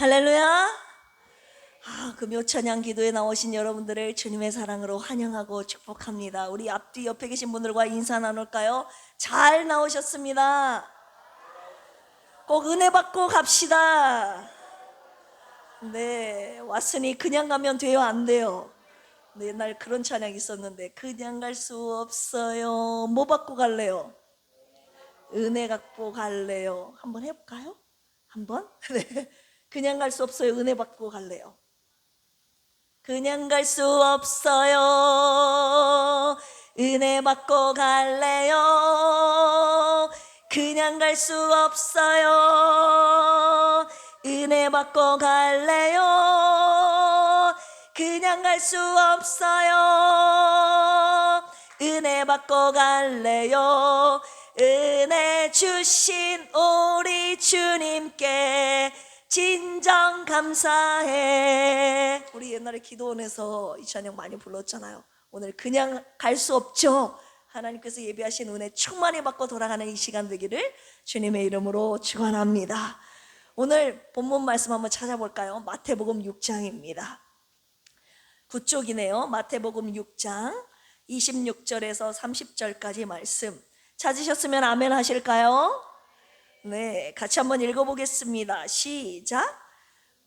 할렐루야. 금요 찬양 기도에 나오신 여러분들을 주님의 사랑으로 환영하고 축복합니다. 우리 앞뒤 옆에 계신 분들과 인사 나눌까요? 잘 나오셨습니다. 꼭 은혜 받고 갑시다. 네, 왔으니 그냥 가면 돼요, 안 돼요? 네, 옛날 그런 찬양이 있었는데 그냥 갈 수 없어요. 뭐 받고 갈래요? 은혜 갖고 갈래요. 한번 해볼까요? 한번? 네, 그냥 갈 수 없어요. 은혜 받고 갈래요. 그냥 갈 수 없어요. 은혜 받고 갈래요. 그냥 갈 수 없어요. 은혜 받고 갈래요. 그냥 갈 수 없어요. 은혜 받고 갈래요. 은혜 주신 우리 주님께 진정 감사해. 우리 옛날에 기도원에서 이 찬양 많이 불렀잖아요. 오늘 그냥 갈 수 없죠. 하나님께서 예비하신 은혜 충만히 받고 돌아가는 이 시간 되기를 주님의 이름으로 축원합니다. 오늘 본문 말씀 한번 찾아볼까요? 마태복음 6장입니다. 9쪽이네요. 마태복음 6장 26절에서 30절까지 말씀 찾으셨으면 아멘 하실까요? 네, 같이 한번 읽어보겠습니다. 시작.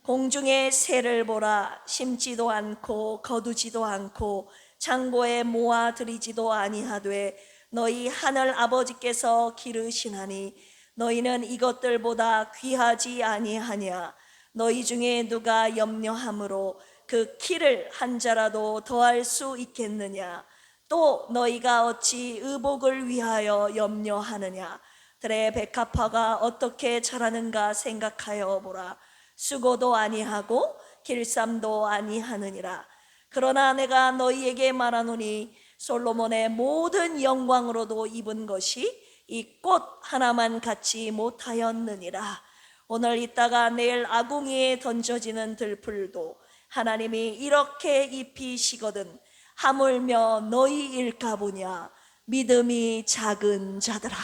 공중의 새를 보라. 심지도 않고 거두지도 않고 창고에 모아들이지도 아니하되 너희 하늘 아버지께서 기르시나니 너희는 이것들보다 귀하지 아니하냐. 너희 중에 누가 염려함으로 그 키를 한 자라도 더할 수 있겠느냐. 또 너희가 어찌 의복을 위하여 염려하느냐. 들의 백합화가 어떻게 자라는가 생각하여 보라. 수고도 아니하고 길쌈도 아니하느니라. 그러나 내가 너희에게 말하노니 솔로몬의 모든 영광으로도 입은 것이 이 꽃 하나만 갖지 못하였느니라. 오늘 있다가 내일 아궁이에 던져지는 들풀도 하나님이 이렇게 입히시거든 하물며 너희일까 보냐. 믿음이 작은 자들아.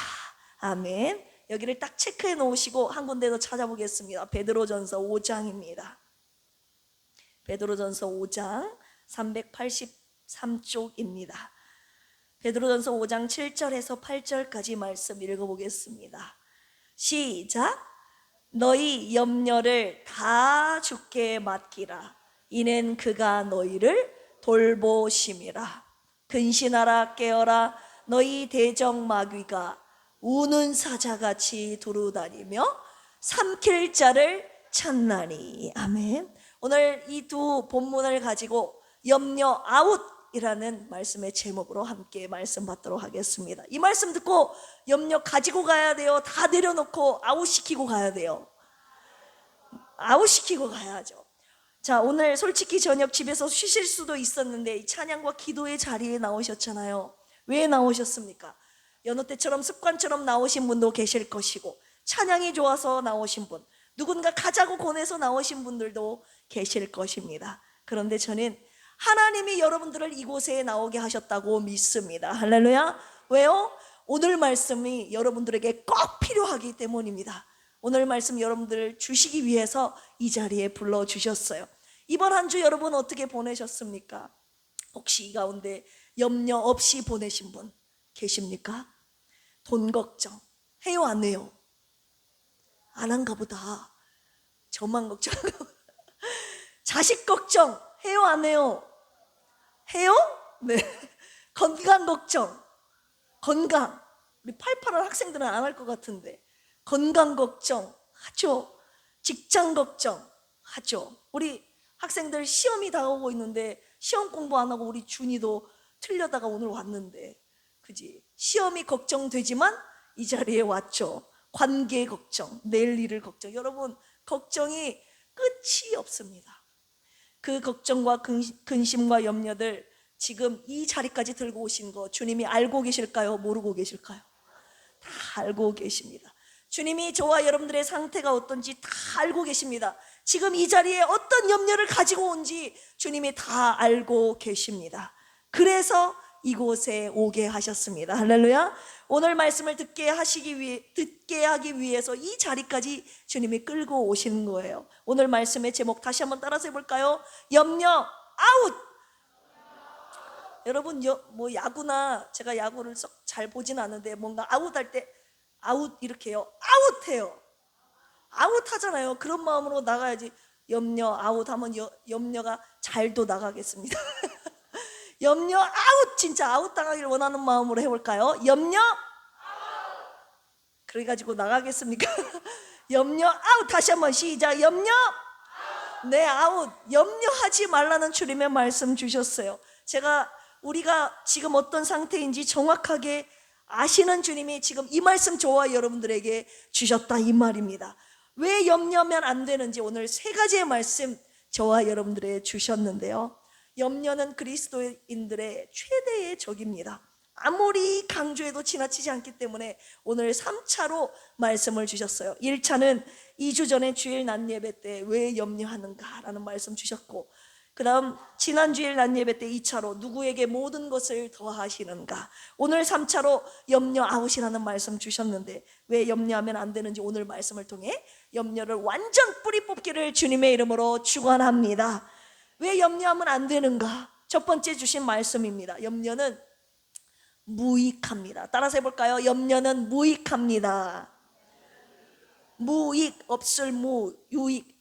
아멘. 여기를 딱 체크해 놓으시고 한 군데 더 찾아보겠습니다. 베드로전서 5장입니다. 베드로전서 5장 383쪽입니다. 베드로전서 5장 7절에서 8절까지 말씀 읽어보겠습니다. 시작. 너희 염려를 다 주께 맡기라. 이는 그가 너희를 돌보심이라. 근신하라 깨어라. 너희 대적마귀가 우는 사자같이 두루다니며 삼킬 자를 찾나니. 아멘. 오늘 이 두 본문을 가지고 염려 아웃이라는 말씀의 제목으로 함께 말씀 받도록 하겠습니다. 이 말씀 듣고 염려 가지고 가야 돼요? 다 내려놓고 아웃시키고 가야 돼요? 아웃시키고 가야죠. 자, 오늘 솔직히 저녁 집에서 쉬실 수도 있었는데 이 찬양과 기도의 자리에 나오셨잖아요. 왜 나오셨습니까? 여느 때처럼 습관처럼 나오신 분도 계실 것이고 찬양이 좋아서 나오신 분, 누군가 가자고 권해서 나오신 분들도 계실 것입니다. 그런데 저는 하나님이 여러분들을 이곳에 나오게 하셨다고 믿습니다. 할렐루야. 왜요? 오늘 말씀이 여러분들에게 꼭 필요하기 때문입니다. 오늘 말씀 여러분들을 주시기 위해서 이 자리에 불러주셨어요. 이번 한 주 여러분 어떻게 보내셨습니까? 혹시 이 가운데 염려 없이 보내신 분 계십니까? 돈 걱정 해요, 안 해요? 안 한가 보다. 저만 걱정하고. 자식 걱정 해요, 안 해요? 해요? 네. 건강 걱정. 건강. 우리 88월 학생들은 안 할 것 같은데 건강 걱정 하죠. 직장 걱정 하죠. 우리 학생들 시험이 다가오고 있는데 시험 공부 안 하고 우리 준이도 틀려다가 오늘 왔는데, 그지? 시험이 걱정되지만 이 자리에 왔죠. 관계 걱정, 내일 일을 걱정. 여러분, 걱정이 끝이 없습니다. 그 걱정과 근심과 염려들 지금 이 자리까지 들고 오신 거 주님이 알고 계실까요? 모르고 계실까요? 다 알고 계십니다. 주님이 저와 여러분들의 상태가 어떤지 다 알고 계십니다. 지금 이 자리에 어떤 염려를 가지고 온지 주님이 다 알고 계십니다. 그래서 이곳에 오게 하셨습니다. 할렐루야. 오늘 말씀을 듣게 하기 위해서 이 자리까지 주님이 끌고 오시는 거예요. 오늘 말씀의 제목 다시 한번 따라서 해볼까요? 염려 아웃. 여러분 뭐 야구나, 제가 야구를 썩 잘 보진 않는데 뭔가 아웃할 때 아웃 이렇게 해요. 아웃해요. 아웃하잖아요. 그런 마음으로 나가야지. 염려 아웃하면 염려가 잘도 나가겠습니다. 염려 아웃. 진짜 아웃 당하기를 원하는 마음으로 해볼까요? 염려 그래가지고 나가겠습니까? 염려 아웃. 다시 한번 시작. 염려 네 아웃. 염려하지 말라는 주님의 말씀 주셨어요. 우리가 지금 어떤 상태인지 정확하게 아시는 주님이 지금 이 말씀 저와 여러분들에게 주셨다 이 말입니다. 왜 염려하면 안 되는지 오늘 세 가지의 말씀 저와 여러분들에게 주셨는데요. 염려는 그리스도인들의 최대의 적입니다. 아무리 강조해도 지나치지 않기 때문에 오늘 3차로 말씀을 주셨어요. 1차는 2주 전에 주일 낮 예배 때 왜 염려하는가 라는 말씀 주셨고, 그 다음 지난 주일 낮 예배 때 2차로 누구에게 모든 것을 더하시는가, 오늘 3차로 염려 아웃이라는 말씀 주셨는데 왜 염려하면 안 되는지 오늘 말씀을 통해 염려를 완전 뿌리 뽑기를 주님의 이름으로 축원합니다. 왜 염려하면 안 되는가? 첫 번째 주신 말씀입니다. 염려는 무익합니다. 따라서 해볼까요? 염려는 무익합니다. 무익, 없을 무, 유익.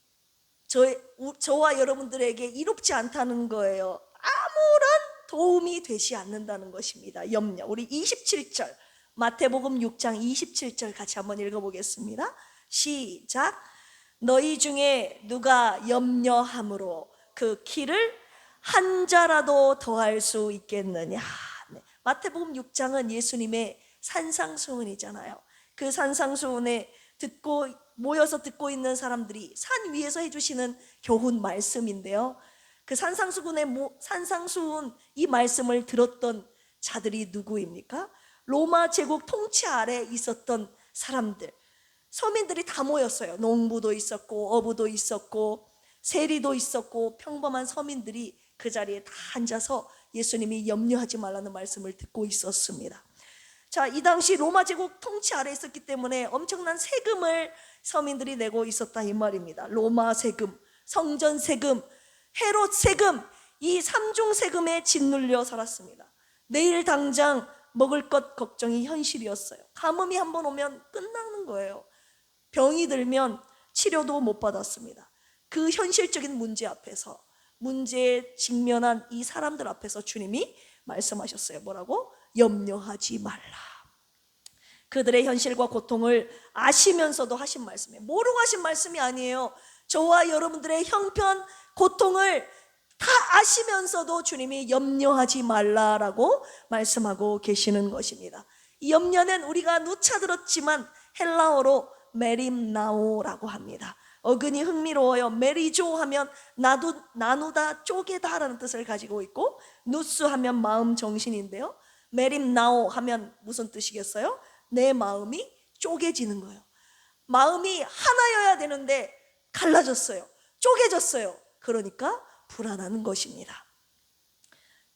저와 여러분들에게 이롭지 않다는 거예요. 아무런 도움이 되지 않는다는 것입니다. 염려. 우리 27절 마태복음 6장 27절 같이 한번 읽어보겠습니다. 시작. 너희 중에 누가 염려함으로 그 키를 한 자라도 더할 수 있겠느냐. 네. 마태복음 6장은 예수님의 산상수훈이잖아요. 그 산상수훈에 모여서 듣고 있는 사람들이 산 위에서 해주시는 교훈 말씀인데요. 그 산상수훈 이 말씀을 들었던 자들이 누구입니까? 로마 제국 통치 아래 있었던 사람들, 서민들이 다 모였어요. 농부도 있었고 어부도 있었고 세리도 있었고 평범한 서민들이 그 자리에 다 앉아서 예수님이 염려하지 말라는 말씀을 듣고 있었습니다. 자, 이 당시 로마 제국 통치 아래 있었기 때문에 엄청난 세금을 서민들이 내고 있었다 이 말입니다. 로마 세금, 성전 세금, 헤롯 세금, 이 3중 세금에 짓눌려 살았습니다. 내일 당장 먹을 것 걱정이 현실이었어요. 가뭄이 한번 오면 끝나는 거예요. 병이 들면 치료도 못 받았습니다. 그 현실적인 문제 앞에서, 문제에 직면한 이 사람들 앞에서 주님이 말씀하셨어요. 뭐라고? 염려하지 말라. 그들의 현실과 고통을 아시면서도 하신 말씀이에요. 모르고 하신 말씀이 아니에요. 저와 여러분들의 형편, 고통을 다 아시면서도 주님이 염려하지 말라라고 말씀하고 계시는 것입니다. 이 염려는 우리가 누차 들었지만 헬라어로 메림나오라고 합니다. 어근이 흥미로워요. 메리조 하면 나누다, 쪼개다 라는 뜻을 가지고 있고, 누스 하면 마음, 정신인데요. 메림나오 하면 무슨 뜻이겠어요? 내 마음이 쪼개지는 거예요. 마음이 하나여야 되는데 갈라졌어요. 쪼개졌어요. 그러니까 불안한 것입니다.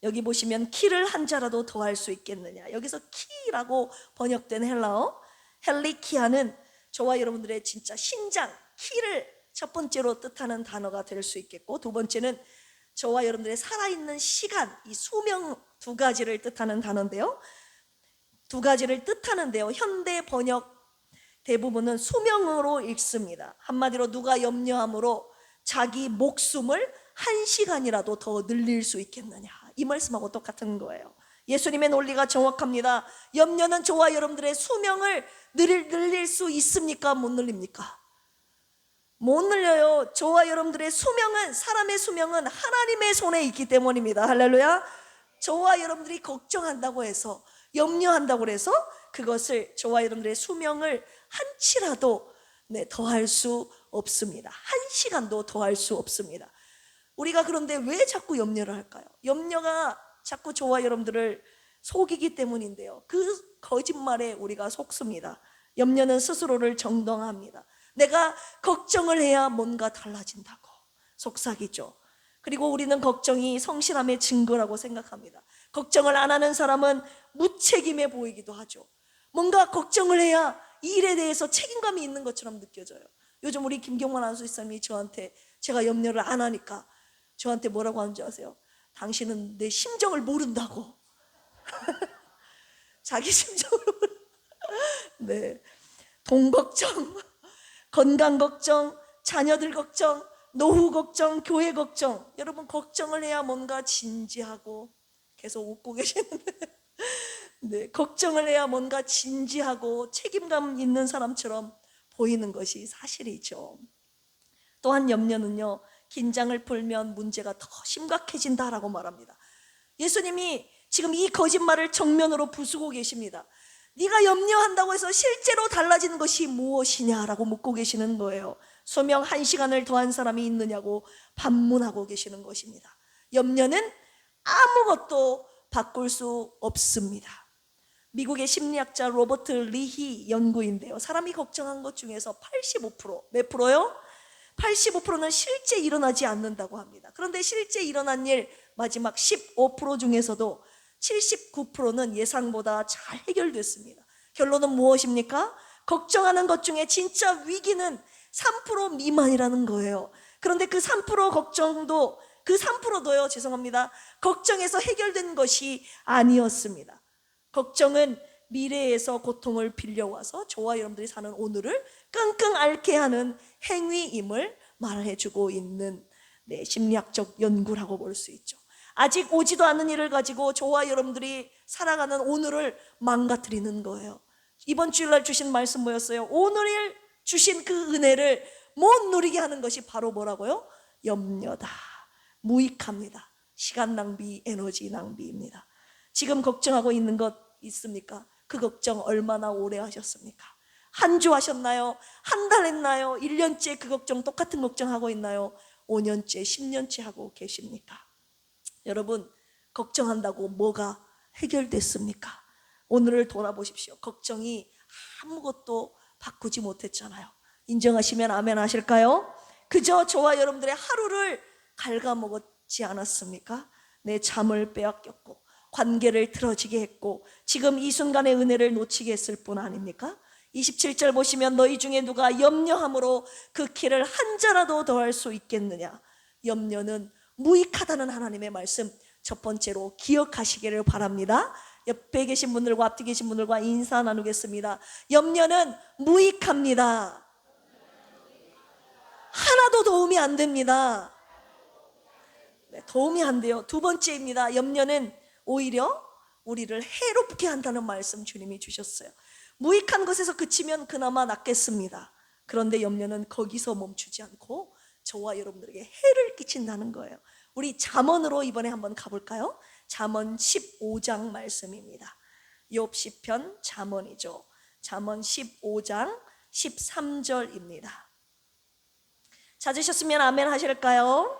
여기 보시면 키를 한 자라도 더할 수 있겠느냐. 여기서 키라고 번역된 헬라어 헬리키아는 저와 여러분들의 진짜 신장, 키를 첫 번째로 뜻하는 단어가 될 수 있겠고, 두 번째는 저와 여러분들의 살아있는 시간, 이 수명 두 가지를 뜻하는 단어인데요. 현대 번역 대부분은 수명으로 읽습니다. 한마디로 누가 염려함으로 자기 목숨을 1시간이라도 더 늘릴 수 있겠느냐, 이 말씀하고 똑같은 거예요. 예수님의 논리가 정확합니다. 염려는 저와 여러분들의 수명을 늘릴 수 있습니까? 못 늘립니까? 못 늘려요. 저와 여러분들의 수명은, 사람의 수명은 하나님의 손에 있기 때문입니다. 할렐루야. 저와 여러분들이 걱정한다고 해서, 염려한다고 해서 그것을, 저와 여러분들의 수명을 한치라도 더할 수 없습니다. 1시간도 더할 수 없습니다. 우리가 그런데 왜 자꾸 염려를 할까요? 염려가 자꾸 저와 여러분들을 속이기 때문인데요. 그 거짓말에 우리가 속습니다. 염려는 스스로를 정당화합니다. 내가 걱정을 해야 뭔가 달라진다고 속삭이죠. 그리고 우리는 걱정이 성실함의 증거라고 생각합니다. 걱정을 안 하는 사람은 무책임해 보이기도 하죠. 뭔가 걱정을 해야 이 일에 대해서 책임감이 있는 것처럼 느껴져요. 요즘 우리 김경만 안수사님이 저한테, 제가 염려를 안 하니까 저한테 뭐라고 하는지 아세요? 당신은 내 심정을 모른다고. 자기 심정을 네, 돈 걱정, 건강 걱정, 자녀들 걱정, 노후 걱정, 교회 걱정. 여러분, 걱정을 해야 뭔가 진지하고, 계속 웃고 계시는데 네, 걱정을 해야 뭔가 진지하고 책임감 있는 사람처럼 보이는 것이 사실이죠. 또한 염려는요, 긴장을 풀면 문제가 더 심각해진다라고 말합니다. 예수님이 지금 이 거짓말을 정면으로 부수고 계십니다. 네가 염려한다고 해서 실제로 달라지는 것이 무엇이냐라고 묻고 계시는 거예요. 수명 1시간을 더한 사람이 있느냐고 반문하고 계시는 것입니다. 염려는 아무것도 바꿀 수 없습니다. 미국의 심리학자 로버트 리히 연구인데요, 사람이 걱정한 것 중에서 85%, 몇 프로요? 85%는 실제 일어나지 않는다고 합니다. 그런데 실제 일어난 일 마지막 15% 중에서도 79%는 예상보다 잘 해결됐습니다. 결론은 무엇입니까? 걱정하는 것 중에 진짜 위기는 3% 미만이라는 거예요. 그런데 그 3% 걱정도, 그 3%도요, 죄송합니다, 걱정해서 해결된 것이 아니었습니다. 걱정은 미래에서 고통을 빌려와서 저와 여러분들이 사는 오늘을 끙끙 앓게 하는 행위임을 말해주고 있는 심리학적 연구라고 볼 수 있죠. 아직 오지도 않은 일을 가지고 저와 여러분들이 살아가는 오늘을 망가뜨리는 거예요. 이번 주일날 주신 말씀 뭐였어요? 오늘 주신 그 은혜를 못 누리게 하는 것이 바로 뭐라고요? 염려다. 무익합니다. 시간 낭비, 에너지 낭비입니다. 지금 걱정하고 있는 것 있습니까? 그 걱정 얼마나 오래 하셨습니까? 한 주 하셨나요? 한 달 했나요? 1년째 그 걱정, 똑같은 걱정하고 있나요? 5년째, 10년째 하고 계십니까? 여러분, 걱정한다고 뭐가 해결됐습니까? 오늘을 돌아보십시오. 걱정이 아무것도 바꾸지 못했잖아요. 인정하시면 아멘 하실까요? 그저 저와 여러분들의 하루를 갉아먹었지 않았습니까? 내 잠을 빼앗겼고 관계를 틀어지게 했고 지금 이 순간의 은혜를 놓치게 했을 뿐 아닙니까? 27절 보시면 너희 중에 누가 염려함으로 그 키를 한 자라도 더할 수 있겠느냐. 염려는 무익하다는 하나님의 말씀 첫 번째로 기억하시기를 바랍니다. 옆에 계신 분들과 앞뒤 계신 분들과 인사 나누겠습니다. 염려는 무익합니다. 하나도 도움이 안 됩니다. 도움이 안 돼요. 두 번째입니다. 염려는 오히려 우리를 해롭게 한다는 말씀 주님이 주셨어요. 무익한 것에서 그치면 그나마 낫겠습니다. 그런데 염려는 거기서 멈추지 않고 저와 여러분들에게 해를 끼친다는 거예요. 우리 잠언으로 이번에 한번 가볼까요? 잠언 15장 말씀입니다. 욥 시편 잠언이죠. 잠언 15장 13절입니다. 찾으셨으면 아멘 하실까요?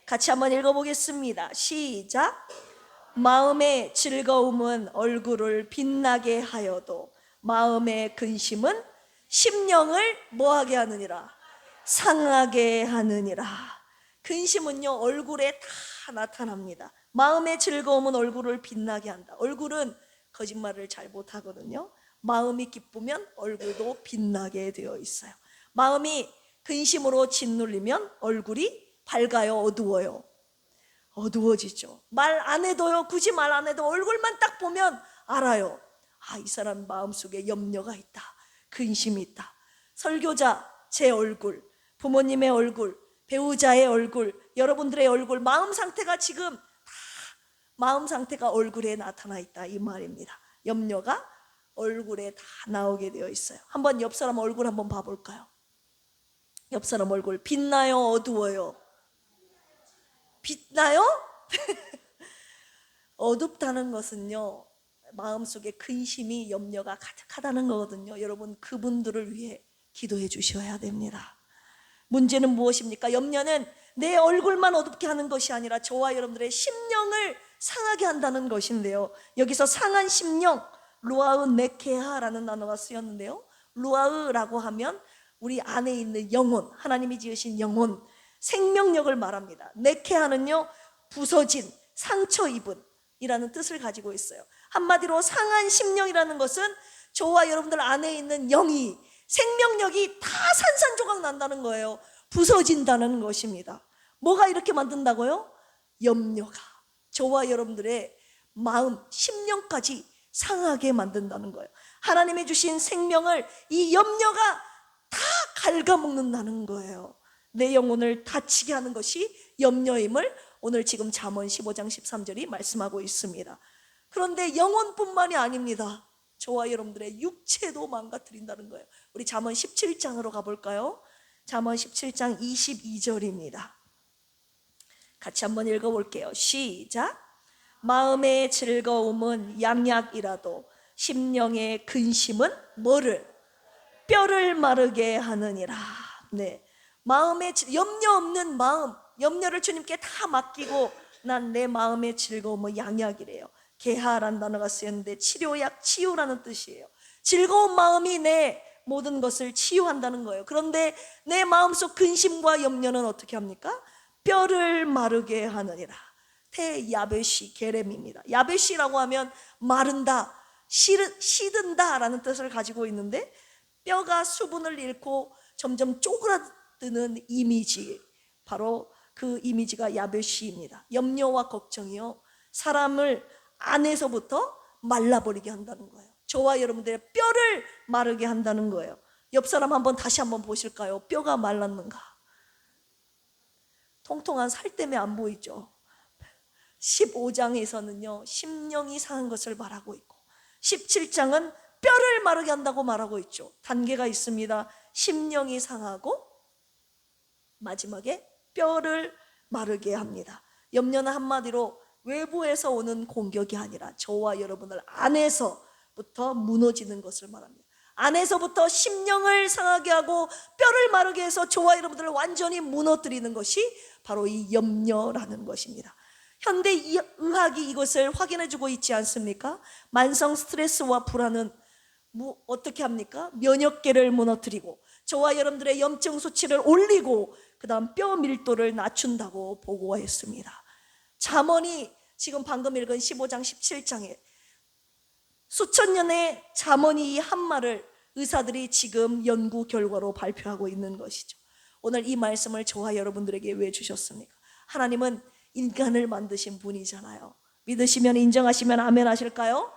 같이 한번 읽어보겠습니다. 시작. 마음의 즐거움은 얼굴을 빛나게 하여도 마음의 근심은 심령을 뭐하게 하느니라? 상하게 하느니라. 근심은요, 얼굴에 다 나타납니다. 마음의 즐거움은 얼굴을 빛나게 한다. 얼굴은 거짓말을 잘 못하거든요. 마음이 기쁘면 얼굴도 빛나게 되어 있어요. 마음이 근심으로 짓눌리면 얼굴이 밝아요, 어두워요? 어두워지죠. 말 안 해도요, 굳이 말 안 해도 얼굴만 딱 보면 알아요. 아, 이 사람 마음속에 염려가 있다, 근심이 있다. 설교자, 제 얼굴, 부모님의 얼굴, 배우자의 얼굴, 여러분들의 얼굴, 마음 상태가 지금 다 마음 상태가 얼굴에 나타나 있다, 이 말입니다. 염려가 얼굴에 다 나오게 되어 있어요. 한번 옆 사람 얼굴 한번 봐볼까요? 옆 사람 얼굴 빛나요, 어두워요? 빛나요? 어둡다는 것은요, 마음속에 근심이, 염려가 가득하다는 거거든요. 여러분, 그분들을 위해 기도해 주셔야 됩니다. 문제는 무엇입니까? 염려는 내 얼굴만 어둡게 하는 것이 아니라 저와 여러분들의 심령을 상하게 한다는 것인데요, 여기서 상한 심령, 루아흐 네케하라는 단어가 쓰였는데요, 루아흐라고 하면 우리 안에 있는 영혼, 하나님이 지으신 영혼, 생명력을 말합니다. 네케하는요, 부서진, 상처 입은, 심령이라는 뜻을 가지고 있어요. 한마디로 상한 심령이라는 것은 저와 여러분들 안에 있는 영이, 생명력이 다 산산조각 난다는 거예요. 부서진다는 것입니다. 뭐가 이렇게 만든다고요? 염려가 저와 여러분들의 마음, 심령까지 상하게 만든다는 거예요. 하나님이 주신 생명을 이 염려가 다 갉아먹는다는 거예요. 내 영혼을 다치게 하는 것이 염려임을 오늘 지금 잠언 15장 13절이 말씀하고 있습니다. 그런데 영혼뿐만이 아닙니다. 저와 여러분들의 육체도 망가뜨린다는 거예요. 우리 잠언 17장으로 가볼까요? 잠언 17장 22절입니다. 같이 한번 읽어볼게요. 시작. 마음의 즐거움은 양약이라도 심령의 근심은 뭐를? 뼈를 마르게 하느니라. 네, 마음에 염려 없는 마음, 염려를 주님께 다 맡기고 난 내 마음의 즐거움은 양약이래요. 계하라는 단어가 쓰였는데 치료약, 치유라는 뜻이에요. 즐거운 마음이 내 모든 것을 치유한다는 거예요. 그런데 내 마음속 근심과 염려는 어떻게 합니까? 뼈를 마르게 하느니라. 야베시 게렘입니다. 야베시라고 하면 마른다, 시든다 라는 뜻을 가지고 있는데, 뼈가 수분을 잃고 점점 쪼그라드는 이미지, 바로 그 이미지가 야베시입니다. 염려와 걱정이요, 사람을 안에서부터 말라버리게 한다는 거예요. 저와 여러분들의 뼈를 마르게 한다는 거예요. 옆 사람 다시 한번 보실까요? 뼈가 말랐는가? 통통한 살 때문에 안 보이죠. 15장에서는요 심령이 상한 것을 말하고 있고, 17장은 뼈를 마르게 한다고 말하고 있죠. 단계가 있습니다. 심령이 상하고 마지막에 뼈를 마르게 합니다. 염려는 한마디로 외부에서 오는 공격이 아니라 저와 여러분들 안에서부터 무너지는 것을 말합니다. 안에서부터 심령을 상하게 하고 뼈를 마르게 해서 저와 여러분들을 완전히 무너뜨리는 것이 바로 이 염려라는 것입니다. 현대 의학이 이것을 확인해주고 있지 않습니까? 만성 스트레스와 불안은 어떻게 합니까? 면역계를 무너뜨리고 저와 여러분들의 염증 수치를 올리고 그 다음 뼈 밀도를 낮춘다고 보고했습니다. 잠언이 지금 방금 읽은 15장 17장에 수천 년의 잠언이 이 한 말을 의사들이 지금 연구 결과로 발표하고 있는 것이죠. 오늘 이 말씀을 저와 여러분들에게 왜 주셨습니까? 하나님은 인간을 만드신 분이잖아요. 믿으시면, 인정하시면 아멘 하실까요?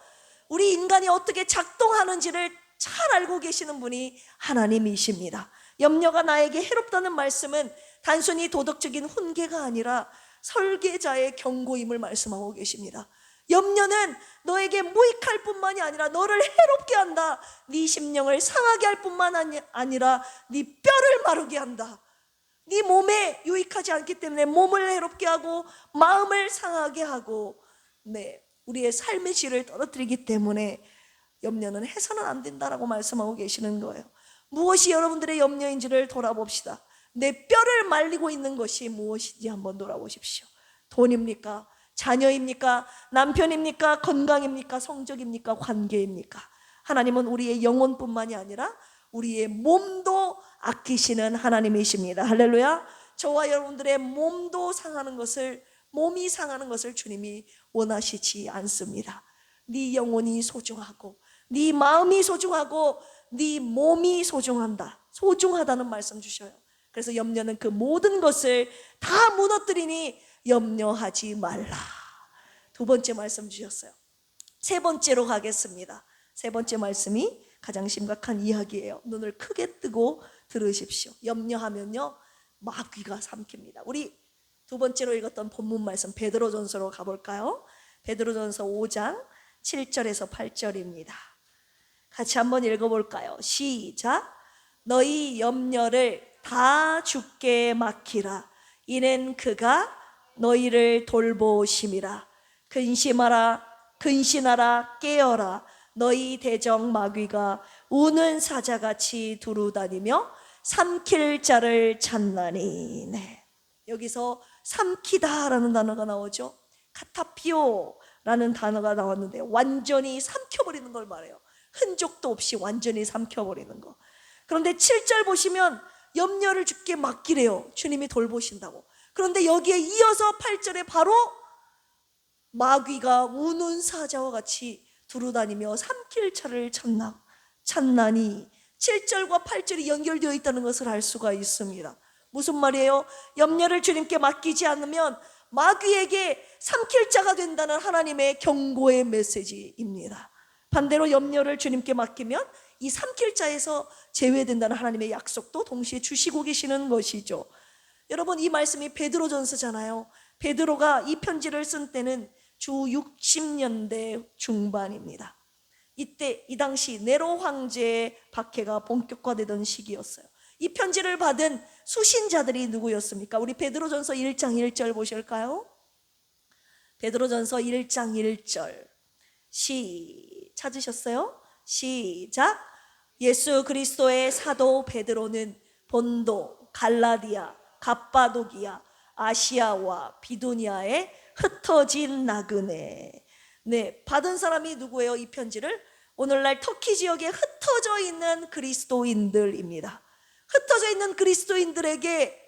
우리 인간이 어떻게 작동하는지를 잘 알고 계시는 분이 하나님이십니다. 염려가 나에게 해롭다는 말씀은 단순히 도덕적인 훈계가 아니라 설계자의 경고임을 말씀하고 계십니다. 염려는 너에게 무익할 뿐만이 아니라 너를 해롭게 한다. 네 심령을 상하게 할 뿐만 아니라 네 뼈를 마르게 한다. 네 몸에 유익하지 않기 때문에 몸을 해롭게 하고 마음을 상하게 하고, 우리의 삶의 질을 떨어뜨리기 때문에 염려는 해서는 안 된다라고 말씀하고 계시는 거예요. 무엇이 여러분들의 염려인지를 돌아봅시다. 내 뼈를 말리고 있는 것이 무엇인지 한번 돌아보십시오. 돈입니까? 자녀입니까? 남편입니까? 건강입니까? 성적입니까? 관계입니까? 하나님은 우리의 영혼뿐만이 아니라 우리의 몸도 아끼시는 하나님이십니다. 할렐루야. 저와 여러분들의 몸도 상하는 것을, 몸이 상하는 것을 주님이 원하시지 않습니다. 네 영혼이 소중하고 네 마음이 소중하고 네 몸이 소중하다는 말씀 주셔요. 그래서 염려는 그 모든 것을 다 무너뜨리니 염려하지 말라. 두 번째 말씀 주셨어요. 세 번째로 가겠습니다. 세 번째 말씀이 가장 심각한 이야기예요. 눈을 크게 뜨고 들으십시오. 염려하면요 마귀가 삼킵니다. 우리 두 번째로 읽었던 본문 말씀 베드로전서로 가볼까요? 베드로전서 5장 7절에서 8절입니다. 같이 한번 읽어볼까요? 시작. 너희 염려를 다 주께 맡기라. 이는 그가 너희를 돌보심이라. 근신하라 깨어라. 너희 대적 마귀가 우는 사자같이 두루다니며 삼킬 자를 찾나니. 여기서 삼키다라는 단어가 나오죠. 카타피오라는 단어가 나왔는데 완전히 삼켜버리는 걸 말해요. 흔적도 없이 완전히 삼켜버리는 거. 그런데 7절 보시면 염려를 주께 맡기래요. 주님이 돌보신다고. 그런데 여기에 이어서 8절에 바로 마귀가 우는 사자와 같이 두루다니며 삼킬차를 찾나니 7절과 8절이 연결되어 있다는 것을 알 수가 있습니다. 무슨 말이에요? 염려를 주님께 맡기지 않으면 마귀에게 삼킬자가 된다는 하나님의 경고의 메시지입니다. 반대로 염려를 주님께 맡기면 이 삼킬자에서 제외된다는 하나님의 약속도 동시에 주시고 계시는 것이죠. 여러분, 이 말씀이 베드로전서잖아요. 베드로가 이 편지를 쓴 때는 주 60년대 중반입니다. 이때 이 당시 네로 황제의 박해가 본격화되던 시기였어요. 이 편지를 받은 수신자들이 누구였습니까? 우리 베드로전서 1장 1절 보실까요? 베드로전서 1장 1절 찾으셨어요? 시작. 예수 그리스도의 사도 베드로는 본도, 갈라디아, 갑바도기아, 아시아와 비두니아에 흩어진 나그네. 네, 받은 사람이 누구예요? 이 편지를 오늘날 터키 지역에 흩어져 있는 그리스도인들입니다. 흩어져 있는 그리스도인들에게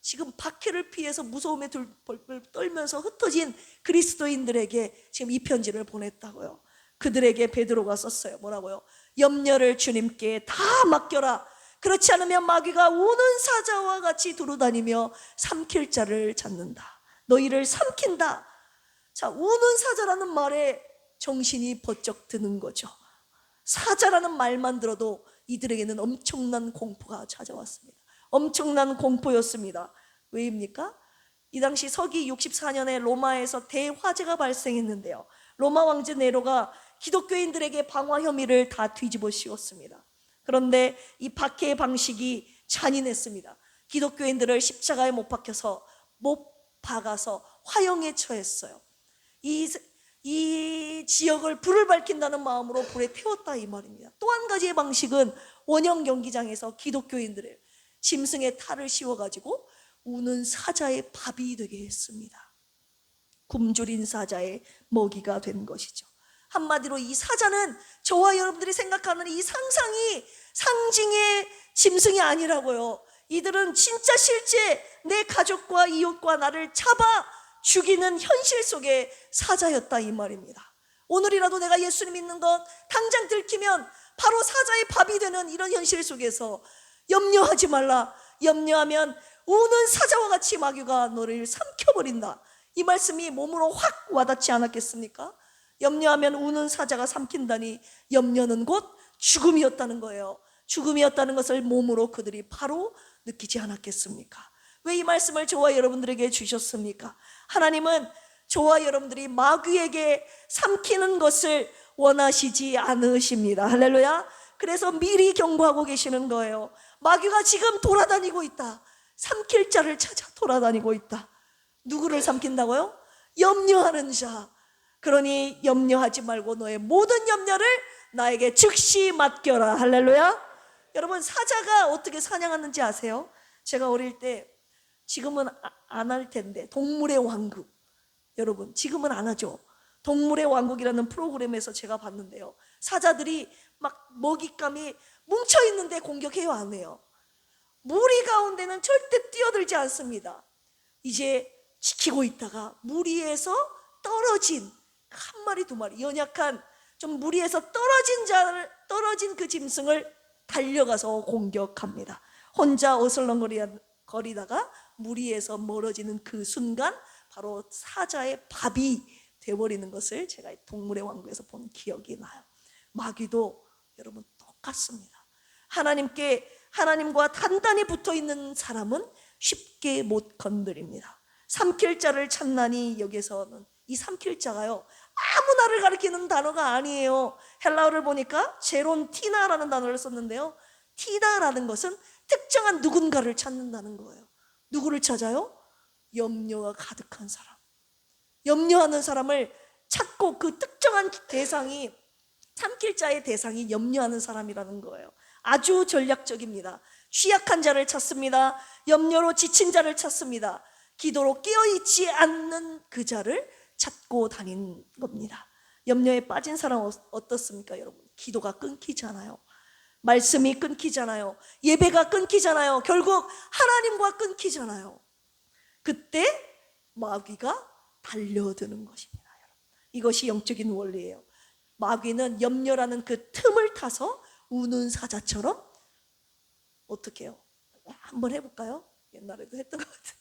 지금 박해를 피해서 무서움에 벌벌 떨면서 흩어진 그리스도인들에게 지금 이 편지를 보냈다고요. 그들에게 베드로가 썼어요. 뭐라고요? 염려를 주님께 다 맡겨라. 그렇지 않으면 마귀가 우는 사자와 같이 두루다니며 삼킬 자를 찾는다. 너희를 삼킨다. 자, 우는 사자라는 말에 정신이 번쩍 드는 거죠. 사자라는 말만 들어도 이들에게는 엄청난 공포가 찾아왔습니다. 엄청난 공포였습니다. 왜입니까? 이 당시 서기 64년에 로마에서 대화재가 발생했는데요. 로마 왕제 네로가 기독교인들에게 방화 혐의를 다 뒤집어 씌웠습니다. 그런데 이 박해의 방식이 잔인했습니다. 기독교인들을 십자가에 못 박아서 화형에 처했어요. 이 지역을 불을 밝힌다는 마음으로 불에 태웠다 이 말입니다. 또 한 가지의 방식은 원형 경기장에서 기독교인들의 짐승의 탈을 씌워가지고 우는 사자의 밥이 되게 했습니다. 굶주린 사자의 먹이가 된 것이죠. 한마디로 이 사자는 저와 여러분들이 생각하는 이 상징의 짐승이 아니라고요. 이들은 진짜 실제 내 가족과 이웃과 나를 잡아 죽이는 현실 속의 사자였다 이 말입니다. 오늘이라도 내가 예수님 믿는 것 당장 들키면 바로 사자의 밥이 되는 이런 현실 속에서 염려하지 말라. 염려하면 우는 사자와 같이 마귀가 너를 삼켜버린다. 이 말씀이 몸으로 확 와닿지 않았겠습니까? 염려하면 우는 사자가 삼킨다니 염려는 곧 죽음이었다는 거예요. 죽음이었다는 것을 몸으로 그들이 바로 느끼지 않았겠습니까? 왜 이 말씀을 저와 여러분들에게 주셨습니까? 하나님은 저와 여러분들이 마귀에게 삼키는 것을 원하시지 않으십니다. 할렐루야. 그래서 미리 경고하고 계시는 거예요. 마귀가 지금 돌아다니고 있다. 삼킬 자를 찾아 돌아다니고 있다. 누구를 삼킨다고요? 염려하는 자. 그러니 염려하지 말고 너의 모든 염려를 나에게 즉시 맡겨라. 할렐루야. 여러분, 사자가 어떻게 사냥하는지 아세요? 제가 어릴 때, 지금은 안 할 텐데, 동물의 왕국, 여러분 지금은 안 하죠. 동물의 왕국이라는 프로그램에서 제가 봤는데요, 사자들이 막 먹잇감이 뭉쳐있는데 공격해요, 안 해요? 무리 가운데는 절대 뛰어들지 않습니다. 이제 지키고 있다가 무리에서 떨어진 한 마리 두 마리 연약한 좀 무리에서 떨어진 그 짐승을 달려가서 공격합니다. 혼자 어슬렁거리다가 무리에서 멀어지는 그 순간 바로 사자의 밥이 되어버리는 것을 제가 동물의 왕국에서 본 기억이 나요. 마귀도 여러분 똑같습니다. 하나님과 단단히 붙어있는 사람은 쉽게 못 건드립니다. 삼킬 자를 찾나니, 여기서는 이 삼킬 자가요, 아무나를 가리키는 단어가 아니에요. 헬라어를 보니까 제론티나라는 단어를 썼는데요, 티나라는 것은 특정한 누군가를 찾는다는 거예요. 누구를 찾아요? 염려가 가득한 사람. 염려하는 사람을 찾고 그 특정한 대상이, 삼킬 자의 대상이 염려하는 사람이라는 거예요. 아주 전략적입니다. 취약한 자를 찾습니다. 염려로 지친 자를 찾습니다. 기도로 깨어있지 않는 그 자를 찾고 다닌 겁니다. 염려에 빠진 사람은 어떻습니까, 여러분? 기도가 끊기잖아요. 말씀이 끊기잖아요. 예배가 끊기잖아요. 결국 하나님과 끊기잖아요. 그때 마귀가 달려드는 것입니다. 이것이 영적인 원리예요. 마귀는 염려라는 그 틈을 타서 우는 사자처럼 어떻게 해요? 한번 해볼까요? 옛날에도 했던 것 같아요.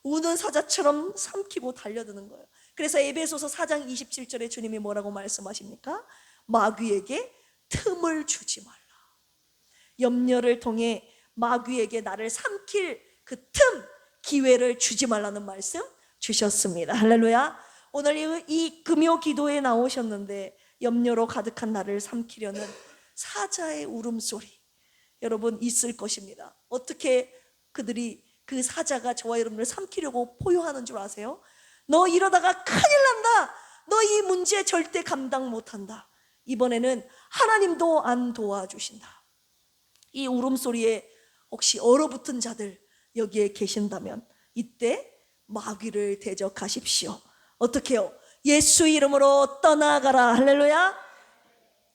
우는 사자처럼 삼키고 달려드는 거예요. 그래서 에베소서 4장 27절에 주님이 뭐라고 말씀하십니까? 마귀에게 틈을 주지 말라. 염려를 통해 마귀에게 나를 삼킬 그 틈, 기회를 주지 말라는 말씀 주셨습니다. 할렐루야. 오늘 이 금요 기도에 나오셨는데 염려로 가득한 나를 삼키려는 사자의 울음소리 여러분 있을 것입니다. 어떻게 그들이 그 사자가 저와 여러분을 삼키려고 포효하는 줄 아세요? 너 이러다가 큰일 난다. 너 이 문제 절대 감당 못한다. 이번에는 하나님도 안 도와주신다. 이 울음소리에 혹시 얼어붙은 자들 여기에 계신다면 이때 마귀를 대적하십시오. 어떻게 해요? 예수 이름으로 떠나가라. 할렐루야.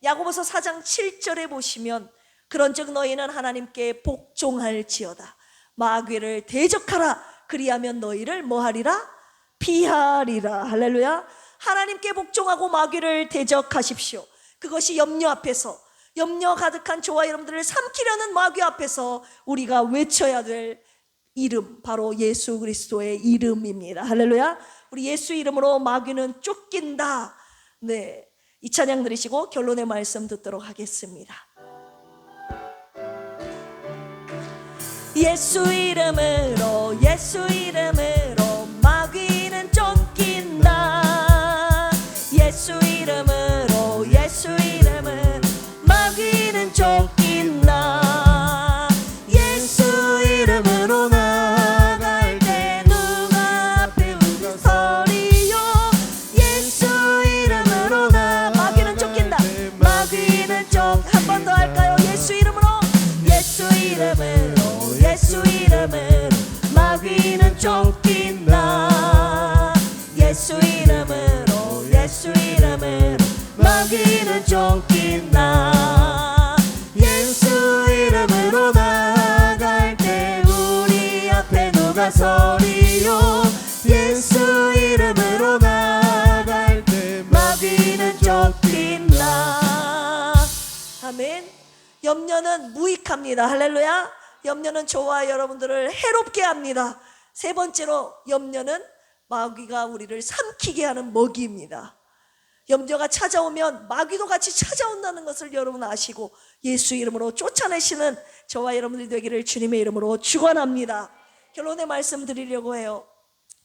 야고보서 4장 7절에 보시면 그런즉 너희는 하나님께 복종할지어다. 마귀를 대적하라. 그리하면 너희를 뭐하리라? 피하리라. 할렐루야. 하나님께 복종하고 마귀를 대적하십시오. 그것이 염려 앞에서, 염려 가득한 저와 여러분들을 삼키려는 마귀 앞에서 우리가 외쳐야 될 이름, 바로 예수 그리스도의 이름입니다. 할렐루야. 우리 예수 이름으로 마귀는 쫓긴다. 네, 이 찬양 들으시고 결론의 말씀 듣도록 하겠습니다. 예수 이름으로, 예수 이름으로 마귀는 쫓긴다. 예수 이름으로, 예수 이름으로 마귀는 쫓긴다. 예수 이름으로 나갈 때 누가 앞에 서리요. 예수 이름으로 마귀는 쫓긴다. 마귀는 한 번 더 할까요? 예수 이름으로, 예수 이름으로, 예수 이름으로 마귀는 쫓긴다. 예수 이름으로, 예수 이름으로 마귀는 쫓긴다. 예수 이름으로 나갈 때 우리 앞에 누가 서리요. 예수 이름으로 나갈 때 마귀는 쫓긴다. 아멘. 염려는 무익합니다. 할렐루야. 염려는 저와 여러분들을 해롭게 합니다. 세 번째로 염려는 마귀가 우리를 삼키게 하는 먹이입니다. 염려가 찾아오면 마귀도 같이 찾아온다는 것을 여러분 아시고 예수 이름으로 쫓아내시는 저와 여러분들이 되기를 주님의 이름으로 축원합니다. 결론의 말씀 드리려고 해요.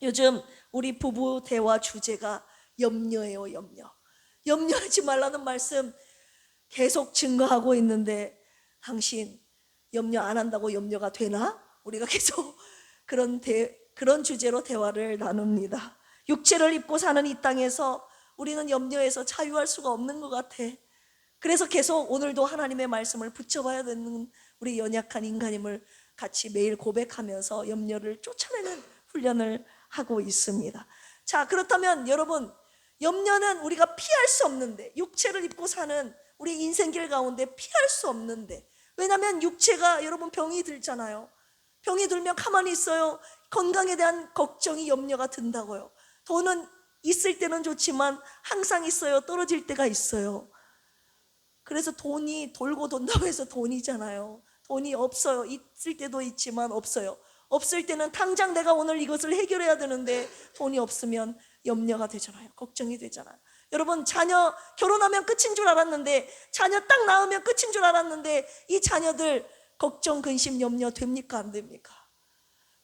요즘 우리 부부 대화 주제가 염려예요. 염려하지 말라는 말씀 계속 증거하고 있는데 당신 염려 안 한다고 염려가 되나? 우리가 계속 그런 주제로 대화를 나눕니다. 육체를 입고 사는 이 땅에서 우리는 염려에서 자유할 수가 없는 것 같아. 그래서 계속 오늘도 하나님의 말씀을 붙여봐야 되는 우리 연약한 인간임을 같이 매일 고백하면서 염려를 쫓아내는 훈련을 하고 있습니다. 자, 그렇다면 여러분, 염려는 우리가 피할 수 없는데, 육체를 입고 사는 우리 인생길 가운데 피할 수 없는데, 왜냐하면 육체가 여러분 병이 들잖아요. 병이 들면 가만히 있어요. 건강에 대한 걱정이 염려가 든다고요. 돈은 있을 때는 좋지만 항상 있어요. 떨어질 때가 있어요. 그래서 돈이 돌고 돈다고 해서 돈이잖아요. 돈이 없어요. 있을 때도 있지만 없어요. 없을 때는 당장 내가 오늘 이것을 해결해야 되는데 돈이 없으면 염려가 되잖아요. 걱정이 되잖아요. 여러분, 자녀 결혼하면 끝인 줄 알았는데, 자녀 딱 낳으면 끝인 줄 알았는데 이 자녀들 걱정, 근심, 염려 됩니까? 안 됩니까?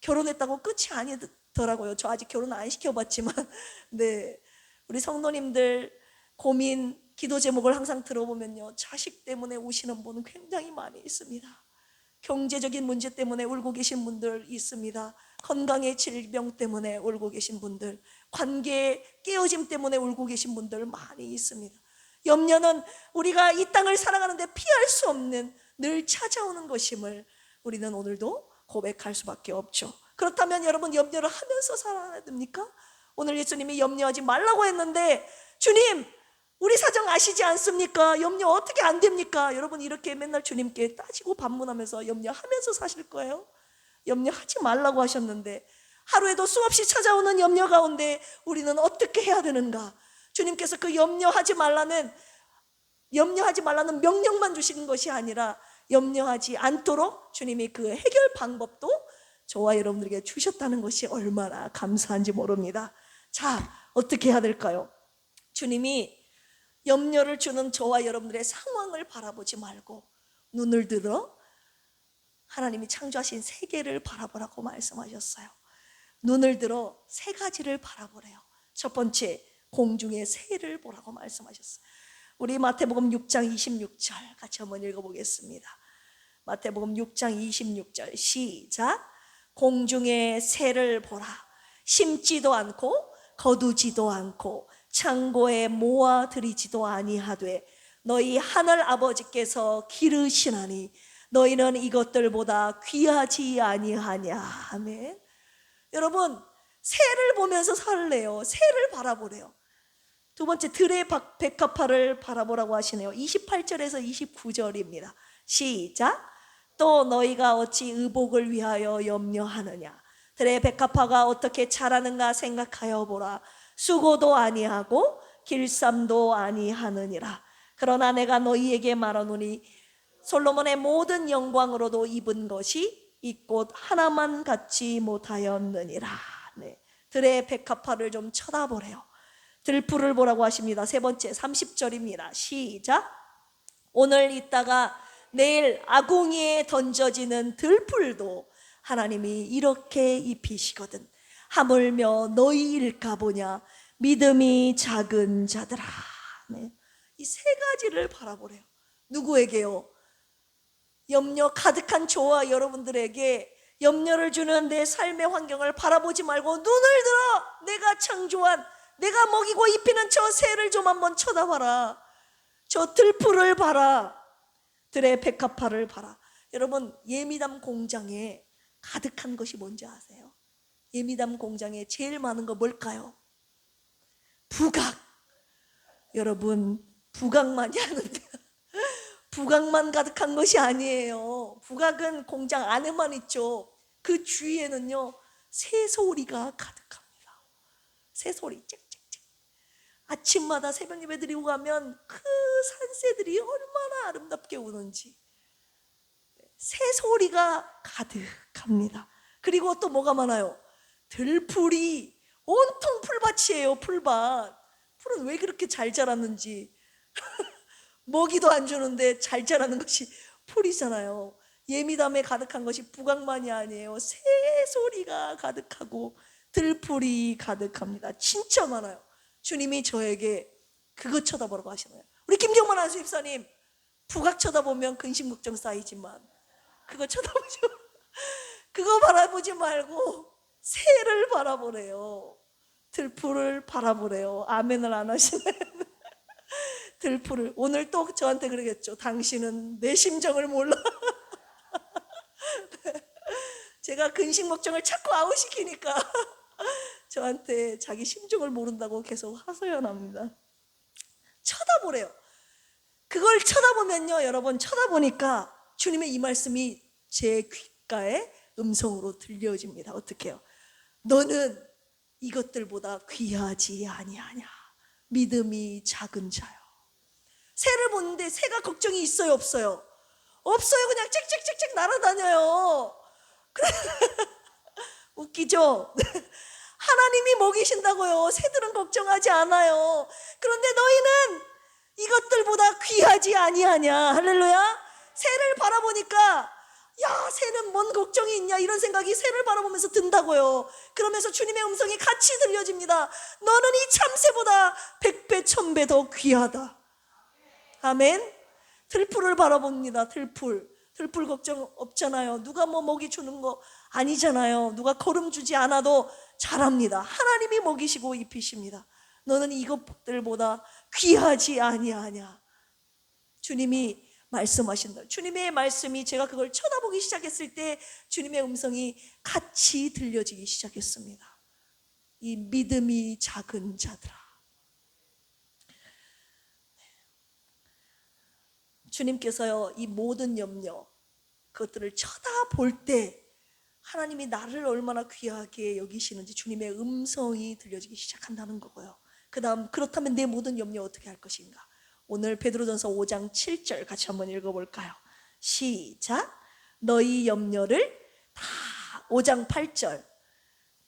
결혼했다고 끝이 아니더라고요. 저 아직 결혼 안 시켜봤지만 네, 우리 성도님들 고민, 기도 제목을 항상 들어보면요, 자식 때문에 우시는 분은 굉장히 많이 있습니다. 경제적인 문제 때문에 울고 계신 분들 있습니다. 건강의 질병 때문에 울고 계신 분들, 관계의 깨어짐 때문에 울고 계신 분들 많이 있습니다. 염려는 우리가 이 땅을 살아가는데 피할 수 없는 늘 찾아오는 것임을 우리는 오늘도 고백할 수밖에 없죠. 그렇다면 여러분, 염려를 하면서 살아야 됩니까? 오늘 예수님이 염려하지 말라고 했는데, 주님 우리 사정 아시지 않습니까? 염려 어떻게 안 됩니까? 여러분, 이렇게 맨날 주님께 따지고 반문하면서 염려하면서 사실 거예요? 염려하지 말라고 하셨는데 하루에도 수없이 찾아오는 염려 가운데 우리는 어떻게 해야 되는가? 주님께서 그 염려하지 말라는 명령만 주시는 것이 아니라 염려하지 않도록 주님이 그 해결 방법도 저와 여러분들에게 주셨다는 것이 얼마나 감사한지 모릅니다. 자, 어떻게 해야 될까요? 주님이 염려를 주는 저와 여러분들의 상황을 바라보지 말고 눈을 들어 하나님이 창조하신 세계를 바라보라고 말씀하셨어요. 눈을 들어 세 가지를 바라보래요. 첫 번째, 공중의 새를 보라고 말씀하셨어요. 우리 마태복음 6장 26절 같이 한번 읽어보겠습니다. 마태복음 6장 26절 시작. 공중의 새를 보라. 심지도 않고 거두지도 않고 창고에 모아들이지도 아니하되 너희 하늘 아버지께서 기르시나니 너희는 이것들보다 귀하지 아니하냐. 아멘. 여러분, 새를 보면서 살래요. 새를 바라보래요. 두 번째, 들의 백합화를 바라보라고 하시네요. 28절에서 29절입니다. 시작. 또 너희가 어찌 의복을 위하여 염려하느냐. 들의 백합화가 어떻게 자라는가 생각하여 보라. 수고도 아니하고 길쌈도 아니하느니라. 그러나 내가 너희에게 말하노니 솔로몬의 모든 영광으로도 입은 것이 이 꽃 하나만 갖지 못하였느니라. 네. 들의 백합화를 좀 쳐다보래요. 들풀을 보라고 하십니다. 세 번째, 30절입니다. 시작. 오늘 있다가 내일 아궁이에 던져지는 들풀도 하나님이 이렇게 입히시거든. 하물며 너희일까 보냐. 믿음이 작은 자들아. 네. 이 세 가지를 바라보래요. 누구에게요? 염려 가득한 저와 여러분들에게 염려를 주는 내 삶의 환경을 바라보지 말고 눈을 들어 내가 창조한, 내가 먹이고 입히는 저 새를 좀 한번 쳐다봐라. 저 들풀을 봐라. 들의 백합화를 봐라. 여러분, 예미담 공장에 가득한 것이 뭔지 아세요? 예미담 공장에 제일 많은 거 뭘까요? 부각. 여러분, 부각만이 하는데 부각만 가득한 것이 아니에요. 부각은 공장 안에만 있죠. 그 주위에는요, 새소리가 가득합니다. 새소리 짹짹짹. 아침마다 새벽 예배 드리고 가면 그 산새들이 얼마나 아름답게 우는지 새소리가 가득합니다. 그리고 또 뭐가 많아요? 들풀이 온통 풀밭이에요. 풀밭. 풀은 왜 그렇게 잘 자랐는지 먹이도 안 주는데 잘 자라는 것이 풀이잖아요. 예미담에 가득한 것이 부각만이 아니에요. 새소리가 가득하고 들풀이 가득합니다. 진짜 많아요. 주님이 저에게 그거 쳐다보라고 하시나요? 우리 김경만 안수집사님, 부각 쳐다보면 근심 걱정 쌓이지만 그거 쳐다보죠. 그거 바라보지 말고 새를 바라보래요. 들풀을 바라보래요. 아멘을 안 하시나요? 들풀을. 오늘 또 저한테 그러겠죠. 당신은 내 심정을 몰라. 제가 근심 걱정을 자꾸 아웃시키니까 저한테 자기 심정을 모른다고 계속 하소연합니다. 쳐다보래요. 그걸 쳐다보면요, 여러분, 쳐다보니까 주님의 이 말씀이 제 귓가에 음성으로 들려집니다. 어떻게 해요? 너는 이것들보다 귀하지 아니하냐. 믿음이 작은 자요. 새를 보는데 새가 걱정이 있어요, 없어요? 없어요. 그냥 짹짹짹짹 날아다녀요. 웃기죠? 하나님이 먹이신다고요. 새들은 걱정하지 않아요. 그런데 너희는 이것들보다 귀하지 아니하냐. 할렐루야. 새를 바라보니까 야, 새는 뭔 걱정이 있냐, 이런 생각이 새를 바라보면서 든다고요. 그러면서 주님의 음성이 같이 들려집니다. 너는 이 참새보다 100배 1000배 더 귀하다. 아멘. 들풀을 바라봅니다. 들풀 걱정 없잖아요. 누가 뭐 먹이 주는 거 아니잖아요. 누가 거름 주지 않아도 잘합니다. 하나님이 먹이시고 입히십니다. 너는 이것들보다 귀하지 아니하냐. 주님이 말씀하신다. 주님의 말씀이, 제가 그걸 쳐다보기 시작했을 때 주님의 음성이 같이 들려지기 시작했습니다. 이 믿음이 작은 자들아. 주님께서요, 이 모든 염려, 그것들을 쳐다볼 때 하나님이 나를 얼마나 귀하게 여기시는지 주님의 음성이 들려지기 시작한다는 거고요. 그 다음 그렇다면 내 모든 염려 어떻게 할 것인가? 오늘 베드로전서 5장 7절 같이 한번 읽어볼까요? 시작. 너희 염려를 다 5장 8절.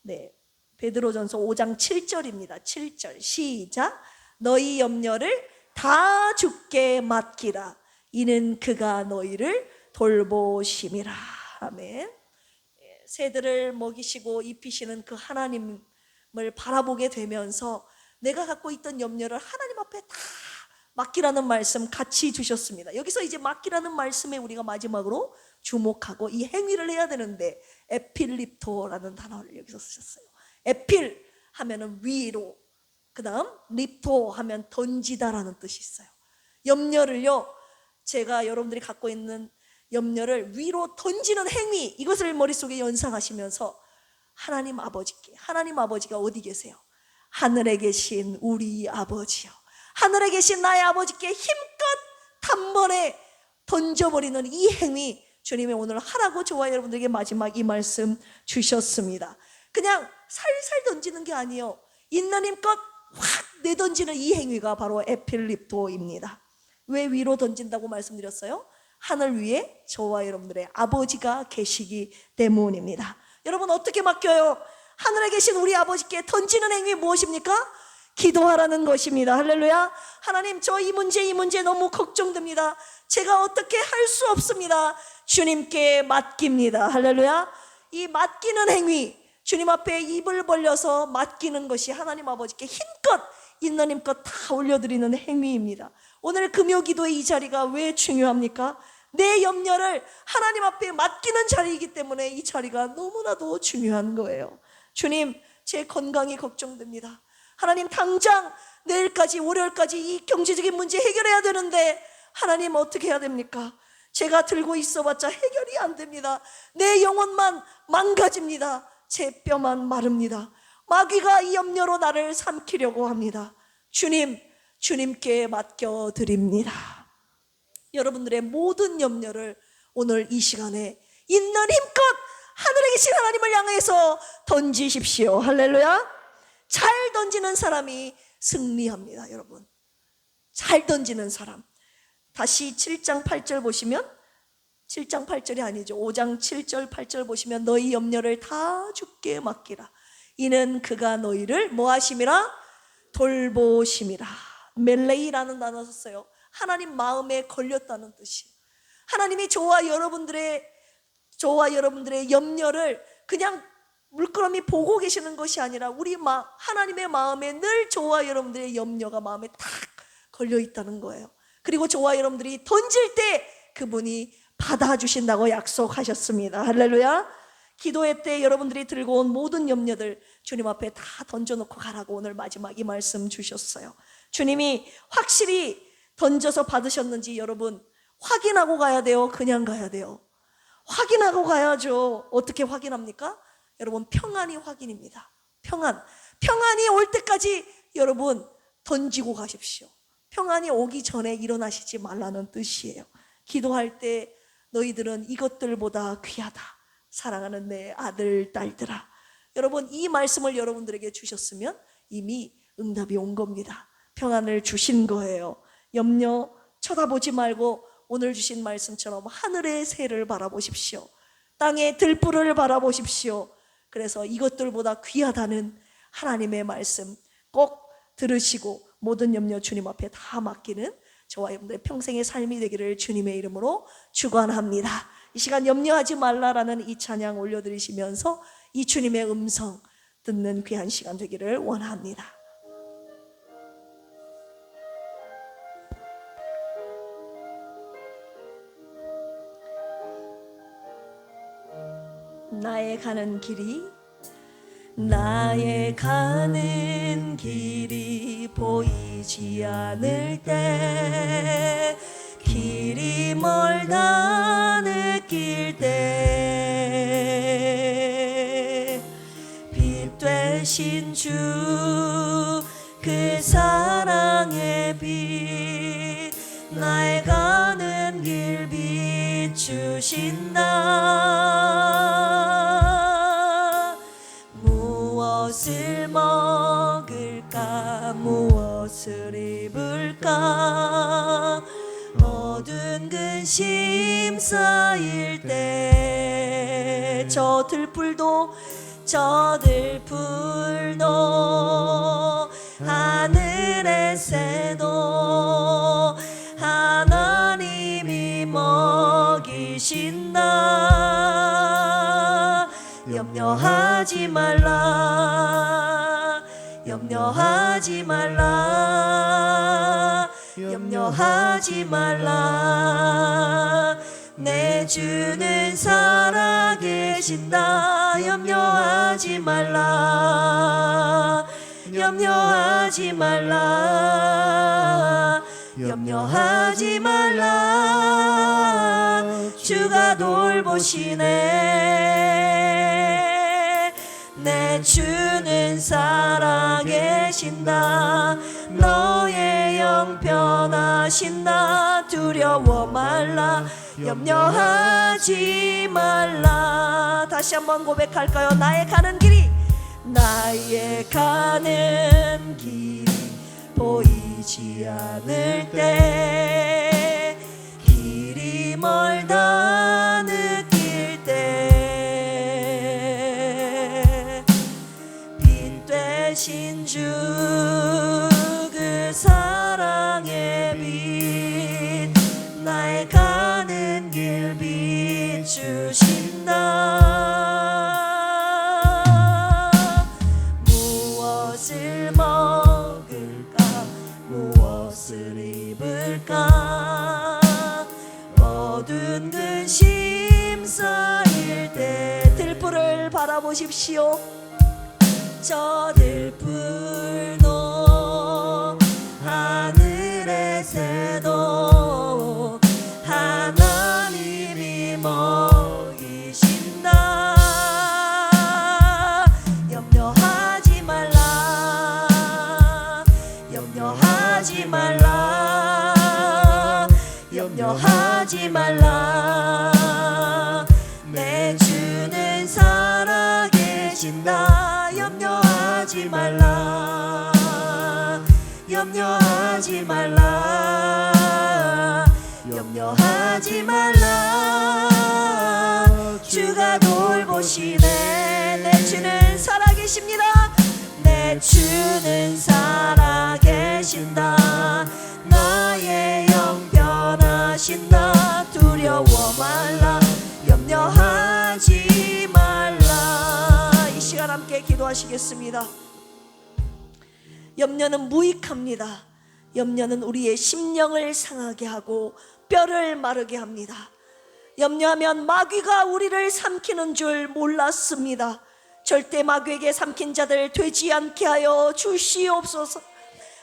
네, 베드로전서 5장 7절입니다. 7절 시작. 너희 염려를 다 주께 맡기라. 이는 그가 너희를 돌보심이라. 아멘. 새들을 먹이시고 입히시는 그 하나님을 바라보게 되면서 내가 갖고 있던 염려를 하나님 앞에 다 맡기라는 말씀 같이 주셨습니다. 여기서 이제 맡기라는 말씀에 우리가 마지막으로 주목하고 이 행위를 해야 되는데 에필립토라는 단어를 여기서 쓰셨어요. 에필 하면은 위로, 그 다음 립토 하면 던지다라는 뜻이 있어요. 염려를요, 제가 여러분들이 갖고 있는 염려를 위로 던지는 행위, 이것을 머릿속에 연상하시면서 하나님 아버지께, 하나님 아버지가 어디 계세요? 하늘에 계신 우리 아버지요, 하늘에 계신 나의 아버지께 힘껏 단번에 던져버리는 이 행위, 주님이 오늘 하라고 저와 여러분들에게 마지막 이 말씀 주셨습니다. 그냥 살살 던지는 게 아니에요. 있는 힘껏 확 내던지는 이 행위가 바로 에필립토입니다. 왜 위로 던진다고 말씀드렸어요? 하늘 위에 저와 여러분들의 아버지가 계시기 때문입니다. 여러분 어떻게 맡겨요? 하늘에 계신 우리 아버지께 던지는 행위 무엇입니까? 기도하라는 것입니다. 할렐루야. 하나님, 저 이 문제 너무 걱정됩니다. 제가 어떻게 할 수 없습니다. 주님께 맡깁니다. 할렐루야. 이 맡기는 행위, 주님 앞에 입을 벌려서 맡기는 것이 하나님 아버지께 힘껏 있는 힘껏 다 올려드리는 행위입니다. 오늘 금요기도의 이 자리가 왜 중요합니까? 내 염려를 하나님 앞에 맡기는 자리이기 때문에 이 자리가 너무나도 중요한 거예요. 주님, 제 건강이 걱정됩니다. 하나님, 당장 내일까지 월요일까지 이 경제적인 문제 해결해야 되는데 하나님 어떻게 해야 됩니까? 제가 들고 있어봤자 해결이 안 됩니다. 내 영혼만 망가집니다. 제 뼈만 마릅니다. 마귀가 이 염려로 나를 삼키려고 합니다. 주님, 주님께 맡겨드립니다. 여러분들의 모든 염려를 오늘 이 시간에 있는 힘껏 하늘에 계신 하나님을 향해서 던지십시오. 할렐루야. 잘 던지는 사람이 승리합니다. 여러분, 잘 던지는 사람. 다시 7장 8절 보시면, 7장 8절이 아니죠, 5장 7절 8절 보시면 너희 염려를 다 주께 맡기라. 이는 그가 너희를 뭐 하심이라? 돌보심이라. 멜레이라는 단어 썼어요. 하나님 마음에 걸렸다는 뜻이. 하나님이 저와 여러분들의 염려를 그냥 물끄러미 보고 계시는 것이 아니라 하나님의 마음에 늘 저와 여러분들의 염려가 마음에 탁 걸려 있다는 거예요. 그리고 저와 여러분들이 던질 때 그분이 받아주신다고 약속하셨습니다. 할렐루야. 기도회 때 여러분들이 들고 온 모든 염려들 주님 앞에 다 던져놓고 가라고 오늘 마지막 이 말씀 주셨어요. 주님이 확실히 던져서 받으셨는지 여러분 확인하고 가야 돼요? 그냥 가야 돼요? 확인하고 가야죠. 어떻게 확인합니까? 여러분, 평안이 확인입니다. 평안이 올 때까지 여러분 던지고 가십시오. 평안이 오기 전에 일어나시지 말라는 뜻이에요. 기도할 때 너희들은 이것들보다 귀하다. 사랑하는 내 아들, 딸들아. 여러분, 이 말씀을 여러분들에게 주셨으면 이미 응답이 온 겁니다. 평안을 주신 거예요. 염려 쳐다보지 말고 오늘 주신 말씀처럼 하늘의 새를 바라보십시오. 땅의 들불을 바라보십시오. 그래서 이것들보다 귀하다는 하나님의 말씀 꼭 들으시고 모든 염려 주님 앞에 다 맡기는 저와 여러분들의 평생의 삶이 되기를 주님의 이름으로 축원합니다. 이 시간 염려하지 말라라는 이 찬양 올려드리시면서 이 주님의 음성 듣는 귀한 시간 되기를 원합니다. 나의 가는 길이 보이지 않을 때, 길이 멀다 느낄 때, 빛 되신 주 그 사랑의 빛, 나의 가는 길 비추신다. 무엇을 먹을까 입을까 무엇을 입을까 모든 근심 쌓일 때 저 들풀도 하늘의 새도 하나님이 먹이신다. 염려하지 말라 염려하지 말라 염려하지 말라 내 주는 살아계신다. 염려하지 말라 염려하지 말라 염려하지 말라 주가 돌보시네. 내 주는 살아계신다. 너의 영 변하신다. 두려워 말라 염려하지 말라. 다시 한번 고백할까요? 나의 가는 길이 보이지 않을 때 길이 멀다 느낄 때 빛 되신 주 그 사랑의 빛 나의 가는 길 비추신다. 무엇을 먹을까 무엇을 입을까 모든 근심 쌓일 때 들풀을 바라보십시오. 저 들풀도 하늘의 새도 하나님이 먹이신다. 염려하지 말라 염려하지 말라 염려하지 말라 내 주는 살아계신다. 염려하지 말라 염려하지 말라 염려하지 말라 주가 돌보시네. 내 주는 살아계십니다. 내 주는 살아계신다. 나의 영 변하신다. 두려워 말라 염려하지 말라. 이 시간 함께 기도하시겠습니다. 염려는 무익합니다. 염려는 우리의 심령을 상하게 하고 뼈를 마르게 합니다. 염려하면 마귀가 우리를 삼키는 줄 몰랐습니다. 절대 마귀에게 삼킨 자들 되지 않게 하여 주시옵소서.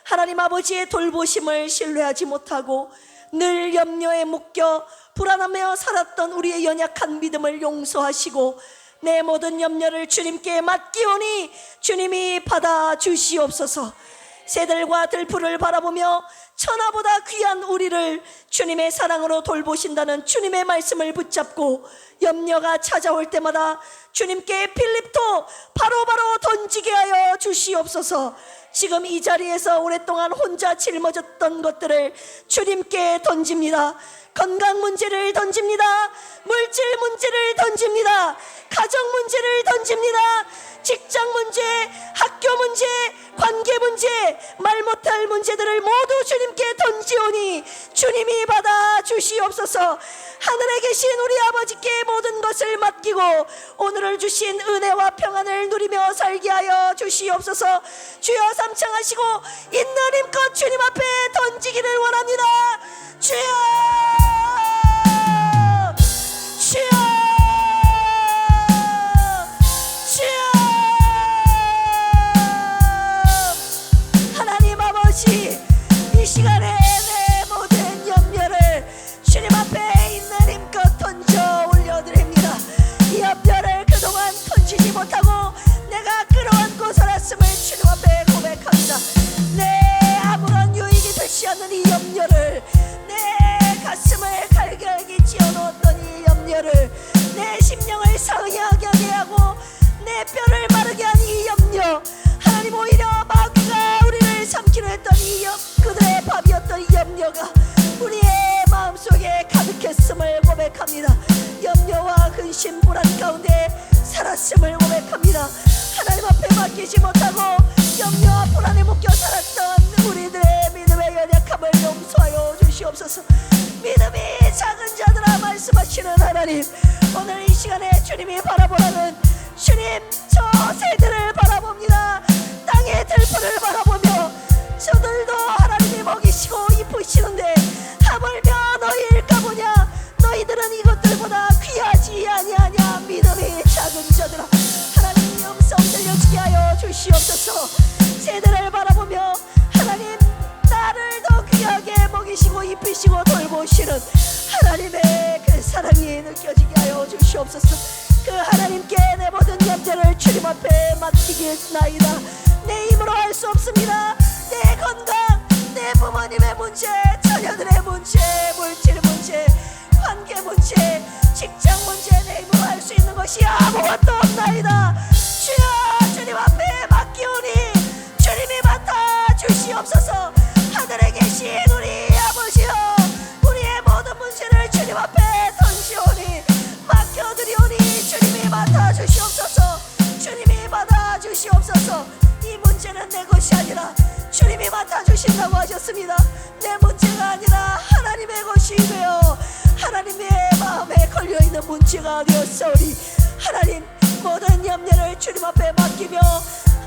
하나님 아버지의 돌보심을 신뢰하지 못하고 늘 염려에 묶여 불안하며 살았던 우리의 연약한 믿음을 용서하시고 내 모든 염려를 주님께 맡기오니 주님이 받아 주시옵소서. 새들과 들풀을 바라보며 천하보다 귀한 우리를 주님의 사랑으로 돌보신다는 주님의 말씀을 붙잡고 염려가 찾아올 때마다 주님께 필립토 바로바로 던지게 하여 주시옵소서. 지금 이 자리에서 오랫동안 혼자 짊어졌던 것들을 주님께 던집니다. 건강 문제를 던집니다. 물질 문제를 던집니다. 가정 문제를 던집니다. 직장 문제, 학교 문제, 관계 문제, 말 못할 문제들을 모두 주님께 던지오니 주님이 받아 주시옵소서. 하늘에 계신 우리 아버지께 모든 것을 맡기고 오늘을 주신 은혜와 평안을 누리며 살게 하여 주시옵소서. 주여 삼창하시고 있는 힘껏 주님 앞에 던지기를 원합니다. 주여 주여 주여. 하나님 아버지, 이 시간에 내 모든 염려를 주님 앞에 있는 힘껏 던져 올려드립니다. 이 염려를 그동안 던지지 못하고 내가 끌어안고 살았음을 주님 앞에 고백합니다. 내 아무런 유익이 되지 않는 이 염려를, 내 가슴을 갈갈기 찧어놓았던 이 염려를, 내 심령을 상하게 하고 내 뼈를 마르게 한 이 염려, 하나님 오히려 마귀가 염려였던 그들의 밥이었던 이 염려가 우리의 마음속에 가득했음을 고백합니다. 염려와 근심 불안 가운데 살았음을 고백합니다. 하나님 앞에 맡기지 못하고 염려와 불안에 묶여 살았던 우리들의 믿음의 연약함을 용서하여 주시옵소서. 믿음이 작은 자들아 말씀하시는 하나님, 오늘 이 시간에 주님이 바라보라는 주님, 저 세대를 바라봅니다. 땅의 들풀을 바라보며 저들도 하나님이 먹이시고 입히시는데 하물며 너희일까 보냐. 너희들은 이것들보다 귀하지 아니하냐. 믿음이 작은 자들아 하나님 음성 들려주게 하여 주시옵소서. 세대를 바라보며 하나님 나를 더 귀하게 먹이시고 입히시고 돌보시는 하나님의 그 사랑이 느껴지게 하여 주시옵소서. 그 하나님께 내 모든 염려를 주님 앞에 맡기겠나이다. 내 힘으로 할 수 없습니다. 내 건강, 내 부모님의 문제, 자녀들의 문제, 물질 문제, 관계 문제, 직장 문제, 내 힘으로 할 수 있는 것이 아무것도 없나이다. 주여, 주님 앞에 맡기오니 주님이 맡아 주시옵소서. 하늘에 계신 우리 아버지여, 우리의 모든 문제를 주님 앞에 던지오니 맡겨드리오니 주님이 맡아 주시옵소서. 주님이 받아 주시옵소서. 이 문제는 내 것이 아니라 주님이 맡아주신다고 하셨습니다. 내 문제가 아니라 하나님의 것이 되어 하나님의 마음에 걸려있는 문제가 되었사오니 하나님 모든 염려를 주님 앞에 맡기며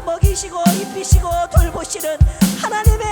먹이시고 입히시고 돌보시는 하나님의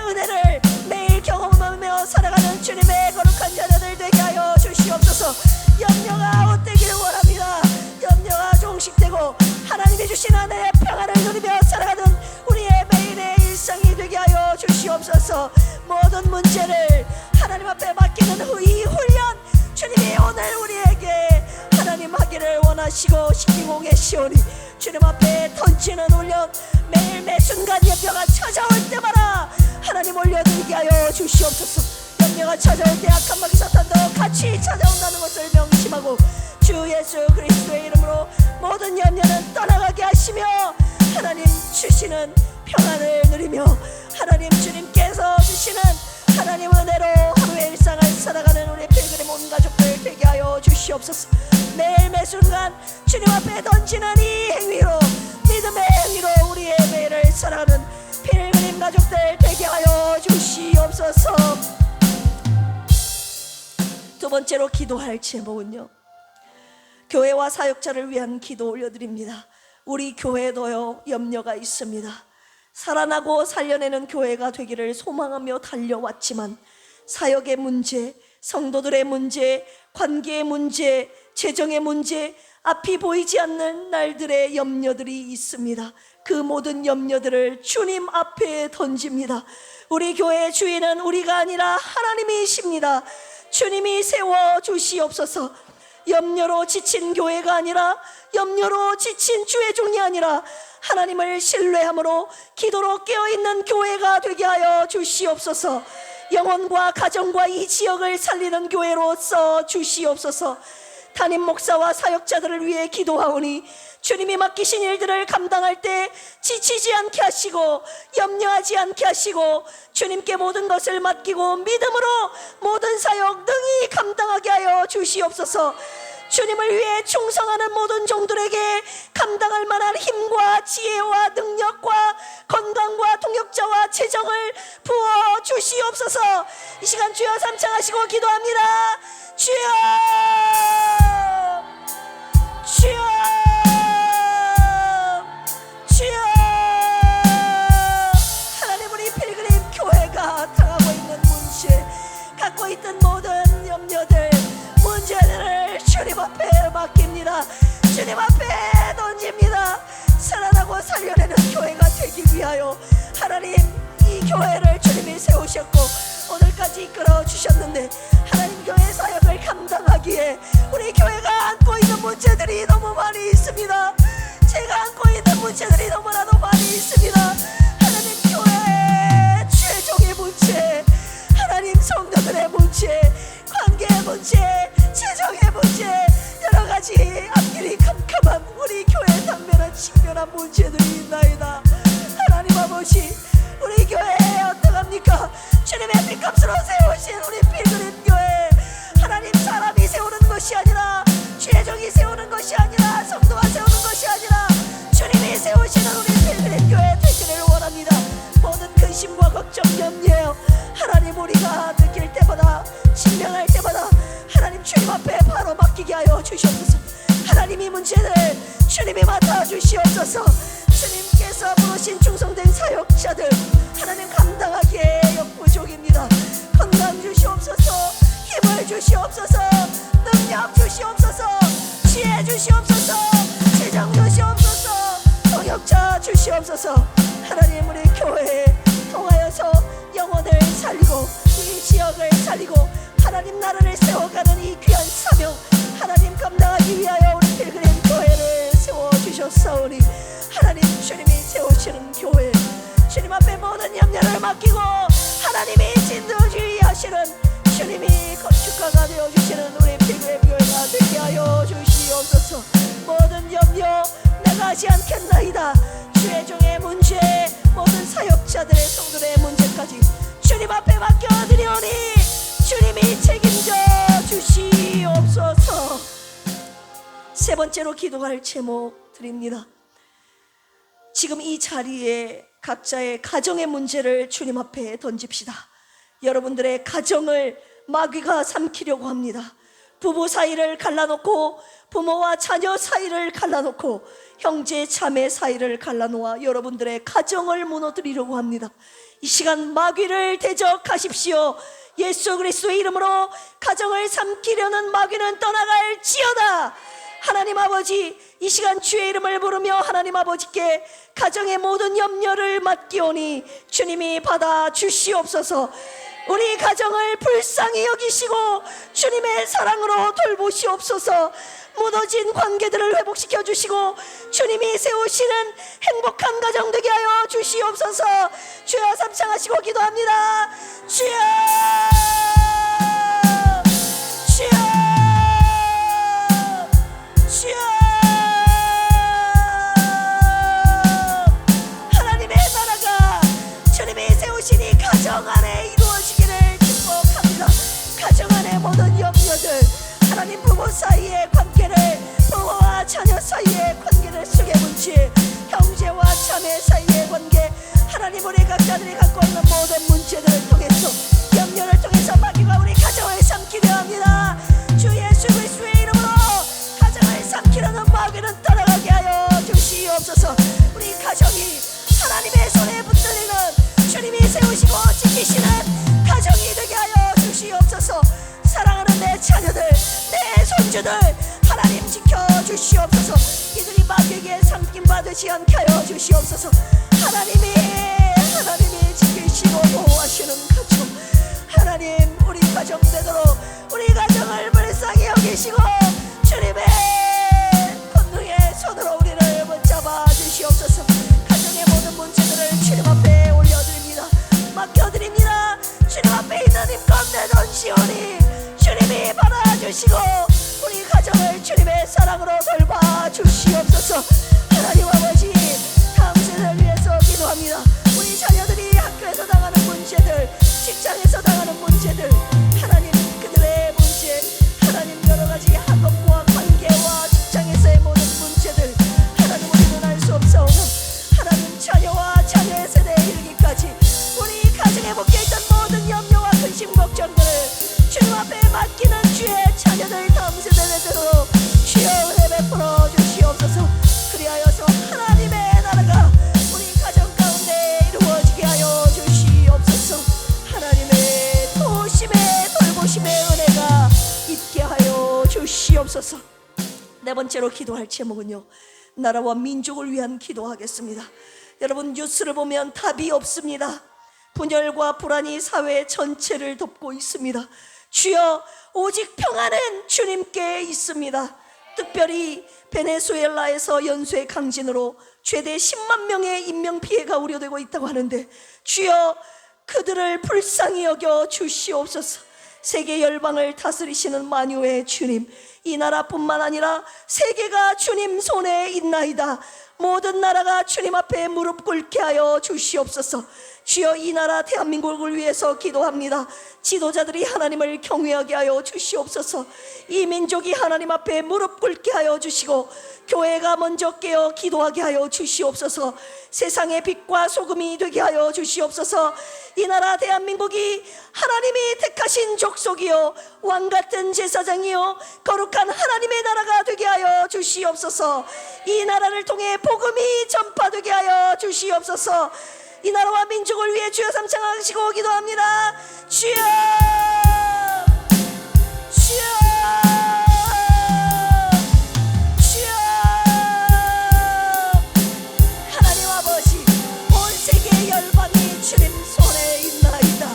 은혜를 매일 경험하며 살아가는 주님의 거룩한 자녀들 되게 하여 주시옵소서. 염려가 헛되기를 원합니다. 염려가 종식되고 하나님이 주신 하늘의 평안을 누리며 살아가는 우리의 매일의 일상이 되게 하여 주시옵소서. 모든 문제를 하나님 앞에 맡기는 이 훈련 주님이 오늘 우리에게 하나님 하기를 원하시고 시키고 계시오니 주님 앞에 던지는 훈련 매일 매 순간 염려가 찾아올 때마다 하나님 올려드리게 하여 주시옵소서. 염려가 찾아올 때 악한 마귀 사탄도 같이 찾아온다는 것을 명심하고 주 예수 그리스도의 이름으로 모든 염려는 떠나가게 하시며 하나님 주시는 평안을 누리며 하나님 주님께서 주시는 하나님 은혜로 하루의 일상을 살아가는 우리 필그림 온 가족들 되게 하여 주시옵소서. 매일 매 순간 주님 앞에 던지는 이 행위로 믿음의 행위로 우리의 매일을 살아가는 필그림 가족들 되게 하여 주시옵소서. 두 번째로 기도할 제목은요, 교회와 사역자를 위한 기도 올려드립니다. 우리 교회도요 염려가 있습니다. 살아나고 살려내는 교회가 되기를 소망하며 달려왔지만 사역의 문제, 성도들의 문제, 관계의 문제, 재정의 문제, 앞이 보이지 않는 날들의 염려들이 있습니다. 그 모든 염려들을 주님 앞에 던집니다. 우리 교회의 주인은 우리가 아니라 하나님이십니다. 주님이 세워주시옵소서. 염려로 지친 교회가 아니라 염려로 지친 주의 종이 아니라 하나님을 신뢰함으로 기도로 깨어있는 교회가 되게 하여 주시옵소서. 영혼과 가정과 이 지역을 살리는 교회로서 주시옵소서. 담임 목사와 사역자들을 위해 기도하오니 주님이 맡기신 일들을 감당할 때 지치지 않게 하시고 염려하지 않게 하시고 주님께 모든 것을 맡기고 믿음으로 모든 사역 능히 감당하게 하여 주시옵소서. 주님을 위해 충성하는 모든 종들에게 감당할 만한 힘과 지혜와 능력과 건강과 동역자와 재정을 부어 주시옵소서. 이 시간 주여 삼창하시고 기도합니다. 주여, 주여, 주여. 하나님, 우리 필그림 교회가 당하고 있는 문제, 갖고 있던 모든 염려들, 문제들을 주님 앞에 맡깁니다. 주님 앞에 던집니다. 살아나고 살려내는 교회가 되기 위하여 하나님 이 교회를 주님이 세우셨고 오늘까지 이끌어 주셨는데 하나님 교회 사역을 감당하기에 우리 교회가 안고 있는 문제들이 너무 많이 있습니다. 제가 안고 있는 문제들이 너무나도 많이 있습니다. 하나님 교회의 최종의 문제, 하나님 성도들의 문제, 관계의 문제, 재정의 문제, 여러 가지 앞길이 캄캄한 우리 교회에 당면한 직면한 문제들이 있나이다. 하나님 아버지, 우리 교회 어떡합니까? 주님의 피값으로 세우신 우리 필그림 교회, 하나님 사람이 세우는 것이 아니라, 죄종이 세우는 것이 아니라, 성도가 세우는 것이 아니라 주님이 세우시는 우리 필그림 교회 되기를 원합니다. 모든 근심과 걱정, 염려, 하나님 우리가 느낄 때마다, 직면할 때마다 하나님 주님 앞에 바로 맡기게 하여 주시옵소서. 하나님 이 문제를 주님이 맡아주시옵소서. 주님께서 부르신 충성된 사역자들 하나님 감당하기에 역부족입니다. 건강 주시옵소서, 힘을 주시옵소서, 능력 주시옵소서, 지혜 주시옵소서, 재정 주시옵소서, 동역자 주시옵소서. 하나님 우리 교회에 통하여서 영혼을 살리고 이 지역을 살리고 하나님 나라를 세워가는 이 귀한 사명 하나님 감당하기 위하여 우리 필그림 교회를 세워주셨사오니, 하나님 주님이 세우시는 교회, 주님 앞에 모든 염려를 맡기고 하나님이 진두지휘하시는 주님이 건축가가 되어주시는 우리 필그림 교회가 되게 하여 주시옵소서. 모든 염려 내가 하지 않겠나이다. 죄종의 문제, 모든 사역자들의 성도들의 문제까지 주님 앞에 맡겨드리오니 주님이 책임져 주시옵소서. 세 번째로 기도할 제목 드립니다. 지금 이 자리에 각자의 가정의 문제를 주님 앞에 던집시다. 여러분들의 가정을 마귀가 삼키려고 합니다. 부부 사이를 갈라놓고, 부모와 자녀 사이를 갈라놓고, 형제 자매 사이를 갈라놓아 여러분들의 가정을 무너뜨리려고 합니다. 이 시간 마귀를 대적하십시오. 예수 그리스도의 이름으로 가정을 삼키려는 마귀는 떠나갈지어다. 하나님 아버지, 이 시간 주의 이름을 부르며 하나님 아버지께 가정의 모든 염려를 맡기오니 주님이 받아 주시옵소서. 우리 가정을 불쌍히 여기시고 주님의 사랑으로 돌보시옵소서. 무너진 관계들을 회복시켜 주시고 주님이 세우시는 행복한 가정 되게 하여 주시옵소서. 주여 삼창하시고 기도합니다. 주여, 주여, 주여. 하나님의 나라가 주님이 세우신 이 가정 안에 이루어지기를 축복합니다. 가정 안에 모든 염려들, 하나님 부부 사이의 관계를, 부모와 자녀 사이의 관계를 속의 문제, 형제와 자매 사이의 관계, 하나님 우리 각자들이 갖고 있는 모든 문제들을 통해서, 염려를 통해서 마귀가 우리 가정을 삼키려 합니다. 주 예수 그리스도의 이름으로 가정을 삼키려는 마귀는 떠나가게 하여 주시옵소서. 우리 가정이 하나님의 손에 붙들리는, 주님이 세우시고 지키시는 가정이 되게 하여 주시옵소서. 사랑하는 내 자녀들, 내 손주들 하나님 지켜주시옵소서. 이들이 마귀에게 삼킴받으지 않게 하여 주시옵소서. 하나님이 지키시고 보호하시는 가정, 하나님 우리 가정 되도록 우리 가정을 불쌍히 여기시고 주님의 권능의 손으로 우리를 붙잡아 주시옵소서. 가정의 모든 문제들을 주님 앞에 올려드립니다. 맡겨드립니다. 주님 앞에 있는 힘껏 내던지오니 주님이 받아주시고 우리 가정을 주님의 사랑으로 돌봐 주시옵소서. 하나님 아버지, 다음 세대를 위해서 기도합니다. 우리 자녀들이 학교에서 당하는 문제들, 직장에서 당하는 문제들, 하나님 그들의 문제, 하나님 여러가지 학업과 관계와 직장에서의 모든 문제들, 하나님 우리는 알 수 없사오나 하나님 자녀와 자녀의 세대에 이르기까지 우리 가정에 묶여있던 모든 염려와 근심 걱정들을 주님 앞에 맡기는 주의 자녀들 다음 세대에 되도록 주여 은혜 베풀어 주시옵소서. 그리하여서 하나님의 나라가 우리 가정 가운데 이루어지게 하여 주시옵소서. 하나님의 도심의 돌보심의 은혜가 있게 하여 주시옵소서. 네 번째로 기도할 제목은요, 나라와 민족을 위한 기도하겠습니다. 여러분, 뉴스를 보면 답이 없습니다. 분열과 불안이 사회 전체를 덮고 있습니다. 주여, 오직 평안은 주님께 있습니다. 특별히 베네수엘라에서 연쇄 강진으로 최대 10만 명의 인명피해가 우려되고 있다고 하는데 주여, 그들을 불쌍히 여겨 주시옵소서. 세계 열방을 다스리시는 만유의 주님, 이 나라뿐만 아니라 세계가 주님 손에 있나이다. 모든 나라가 주님 앞에 무릎 꿇게 하여 주시옵소서. 주여, 이 나라 대한민국을 위해서 기도합니다. 지도자들이 하나님을 경외하게 하여 주시옵소서. 이 민족이 하나님 앞에 무릎 꿇게 하여 주시고 교회가 먼저 깨어 기도하게 하여 주시옵소서. 세상의 빛과 소금이 되게 하여 주시옵소서. 이 나라 대한민국이 하나님이 택하신 족속이요 왕같은 제사장이요 거룩한 하나님의 나라가 되게 하여 주시옵소서. 이 나라를 통해 복음이 전파되게 하여 주시옵소서. 이 나라와 민족을 위해 주여 삼창하시고 기도합니다. 주여, 주여, 주여. 하나님 아버지, 온 세계 열방이 주님 손에 있나이다.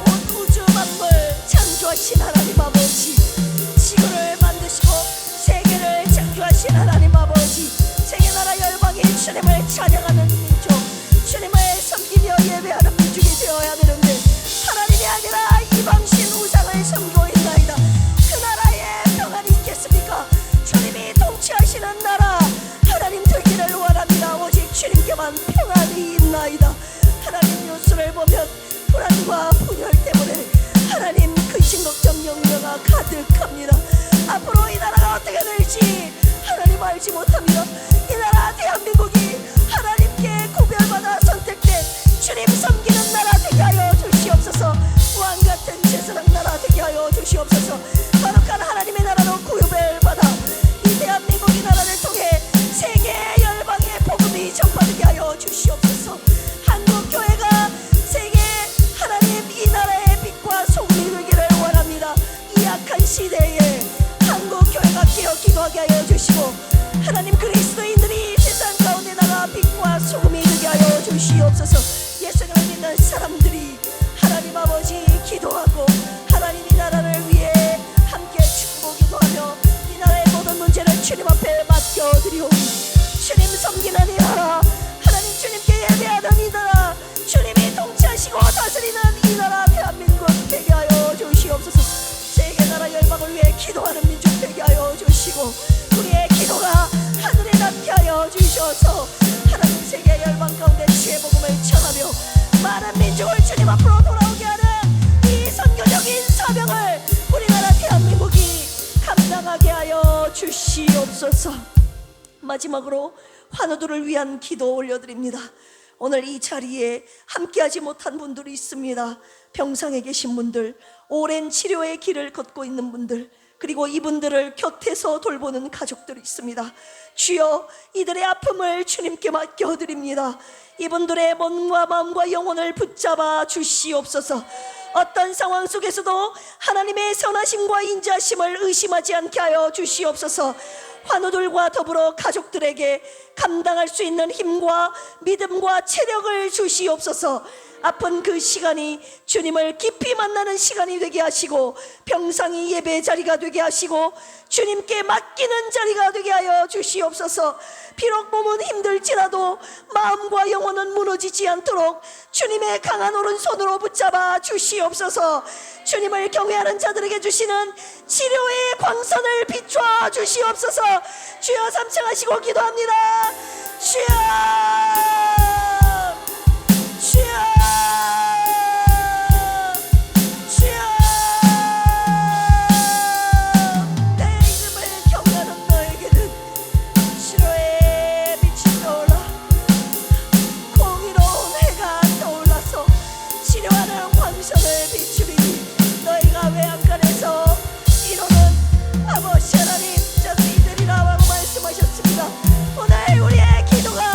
온 우주 만물 창조하신 하나님 아버지, 지구를 만드시고 세계를 창조하신 하나님 아버지, 세계 나라 열방이 주님을 찬양하는 민족, 주님을 섬기며 예배하는 민족이 되어야 되는데 하나님이 아니라 이방신 우상을 섬기고 있나이다. 그 나라에 평안이 있겠습니까? 주님이 통치하시는 나라 하나님 되기를 원합니다. 오직 주님께만 평안이 있나이다. 하나님 뉴스를 보면 불안과 분열 때문에 하나님 근심 걱정 염려가 가득합니다. 앞으로 이 나라가 어떻게 될지 하나님 알지 못합니다. 이 나라 대한민국이 하나님께 구별받아 선택된 주님 섬기는 나라 되게 하여 주시옵소서. 왕같은 제사장 나라 되게 하여 주시옵소서. 거룩한 하나님의 나라로 구별받아 이 대한민국 이 나라를 통해 세계 열방의 복음이 전파되게 하여 주시옵소서. 한국교회가 세계 하나님 이 나라의 빛과 소금이 되기를 원합니다. 이 악한 시대에 한국교회가 깨어 기도하게 하여 주시고 하나님 그리스도인들이 세상 가운데 나가 빛과 소금이 되게 하여 주시옵소서. 예수님을 믿는 사람들이 하나님 아버지 기도하고 하나님 이 나라를 위해 함께 축복 기도하며 이 나라의 모든 문제를 주님 앞에 맡겨드리오니 주님 섬기는 이 나라 하나님 주님께 예배하는 이 나라 주님이 통치하시고 다스리는 이 나라 대한민국 되게 하여 주시옵소서. 세계 나라 열방을 위해 기도하는 민족 되게 하여 주시고 우리의 기도가 하늘에 닿게 하여 주셔서 하나님 세계 열방 가운데 주의 복음을 전하며 많은 민족을 주님 앞으로 돌아오게 하는 이 선교적인 사명을 우리나라 대한민국이 감당하게 하여 주시옵소서. 마지막으로 환우들을 위한 기도 올려드립니다. 오늘 이 자리에 함께하지 못한 분들이 있습니다. 병상에 계신 분들, 오랜 치료의 길을 걷고 있는 분들, 그리고 이분들을 곁에서 돌보는 가족들이 있습니다. 주여, 이들의 아픔을 주님께 맡겨드립니다. 이분들의 몸과 마음과 영혼을 붙잡아 주시옵소서. 어떤 상황 속에서도 하나님의 선하심과 인자심을 의심하지 않게 하여 주시옵소서. 환우들과 더불어 가족들에게 감당할 수 있는 힘과 믿음과 체력을 주시옵소서. 아픈 그 시간이 주님을 깊이 만나는 시간이 되게 하시고 병상이 예배 자리가 되게 하시고 주님께 맡기는 자리가 되게 하여 주시옵소서. 비록 몸은 힘들지라도 마음과 영혼은 무너지지 않도록 주님의 강한 오른손으로 붙잡아 주시옵소서. 주님을 경외하는 자들에게 주시는 치료의 광선을 비춰 주시옵소서. 주여 삼창하시고 기도합니다. 주여, 주여, 광선을 비추리니 너희가 외양간에서 이루는 아버지 하나님 저들이라고 말씀하셨습니다. 오늘 우리의 기도가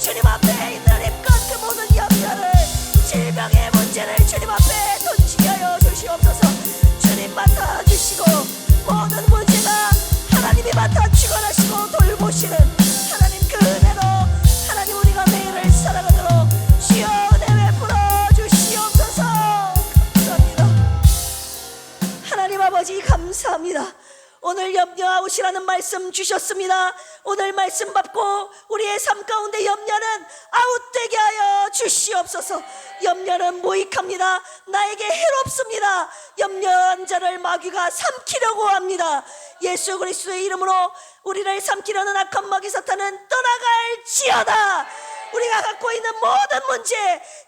주님 앞에 있는 힘껏 그 모든 염려를, 질병의 문제를 주님 앞에 던지게 하여 주시옵소서. 주님 맡아주시고 모든 문제가 하나님이 맡아 주관하시고 돌보시는 하나님 그 은혜로 하나님 우리가 매일을 살아가도록 주여 은혜 베풀어 주시옵소서. 감사합니다. 하나님 아버지 감사합니다. 오늘 염려하시라는 말씀 주셨습니다. 오늘 말씀 받고 우리의 삶 가운데 염려는 아웃되게 하여 주시옵소서. 염려는 무익합니다. 나에게 해롭습니다. 염려한 자를 마귀가 삼키려고 합니다. 예수 그리스도의 이름으로 우리를 삼키려는 악한 마귀 사탄은 떠나갈지어다. 우리가 갖고 있는 모든 문제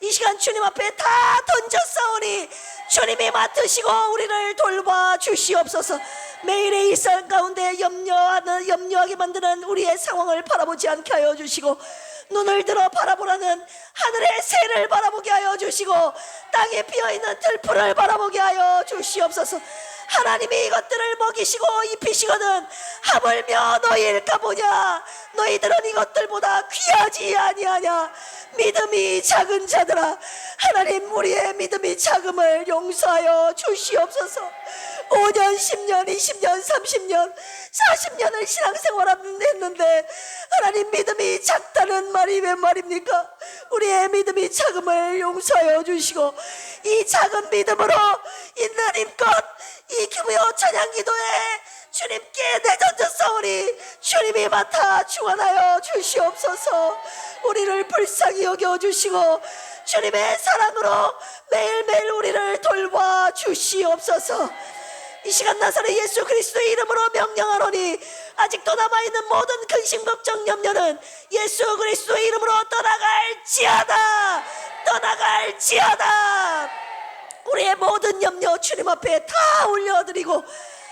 이 시간 주님 앞에 다 던졌사오니 주님이 맡으시고 우리를 돌봐 주시옵소서. 매일의 일상 가운데 염려하게 만드는 우리의 상황을 바라보지 않게 하여 주시고, 눈을 들어 바라보라는 하늘의 새를 바라보게 하여 주시고, 땅에 피어있는 들풀을 바라보게 하여 주시옵소서. 하나님이 이것들을 먹이시고 입히시거든 하물며 너희일까 보냐. 너희들은 이것들보다 귀하지 아니하냐. 믿음이 작은 자들아, 하나님 우리의 믿음이 작음을 용서하여 주시옵소서. 5년, 10년, 20년, 30년, 40년을 신앙생활 했는데 하나님 믿음이 작다는 말이 왜 말입니까? 우리의 믿음이 작음을 용서하여 주시고, 이 작은 믿음으로 있는 힘껏 이 기부여 찬양 기도에 주님께 내던졌사오니 주님이 맡아 주관하여 주시옵소서. 우리를 불쌍히 여겨주시고 주님의 사랑으로 매일매일 우리를 돌봐 주시옵소서. 이 시간 나사렛 예수 그리스도의 이름으로 명령하노니 아직도 남아있는 모든 근심 걱정 염려는 예수 그리스도의 이름으로 떠나갈지어다. 떠나갈지어다. 우리의 모든 염려 주님 앞에 다 올려드리고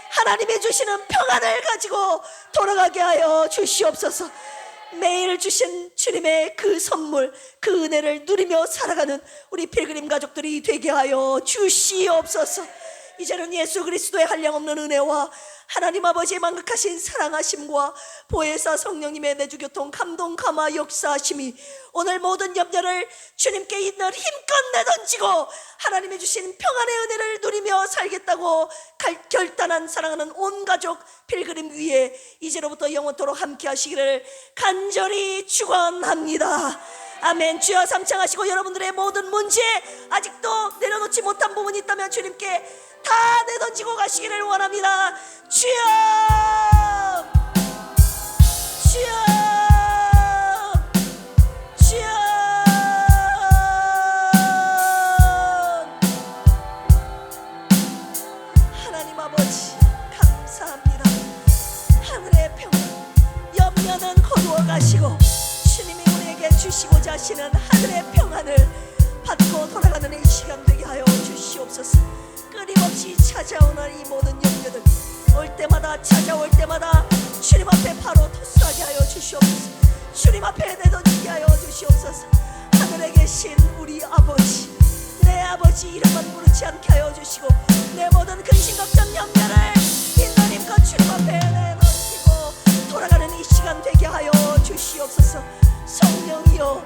하나님이 주시는 평안을 가지고 돌아가게 하여 주시옵소서. 매일 주신 주님의 그 선물, 그 은혜를 누리며 살아가는 우리 필그림 가족들이 되게 하여 주시옵소서. 이제는 예수 그리스도의 한량없는 은혜와 하나님 아버지의 만극하신 사랑하심과 보혜사 성령님의 내주교통 감동 감화 역사하심이 오늘 모든 염려를 주님께 있는 힘껏 내던지고 하나님이 주신 평안의 은혜를 누리며 살겠다고 결단한 사랑하는 온 가족 필그림 위에 이제로부터 영원토록 함께 하시기를 간절히 축원합니다. 아멘. 주여 삼창하시고 여러분들의 모든 문제 아직도 내려놓지 못한 부분이 있다면 주님께 다 내던지고 가시기를 원합니다. 주여, 주여, 주여. 하나님 아버지 감사합니다. 하늘의 평안, 염려는 거두어 가시고 주님이 우리에게 주시고자 하시는 하늘의 평안을 받고 돌아가는 이 시간 되게 하여 주시옵소서. 끊임없이 찾아오는 이 모든 염려들 올 때마다 찾아올 때마다 주님 앞에 바로 토스하게 하여 주시옵소서. 주님 앞에 내던지게 하여 주시옵소서. 하늘에 계신 우리 아버지, 내 아버지 이름만 부르지 않게 하여 주시고 내 모든 근심 걱정 염려를 있는 힘껏 주님 앞에 내던지고 돌아가는 이 시간 되게 하여 주시옵소서. 성령이여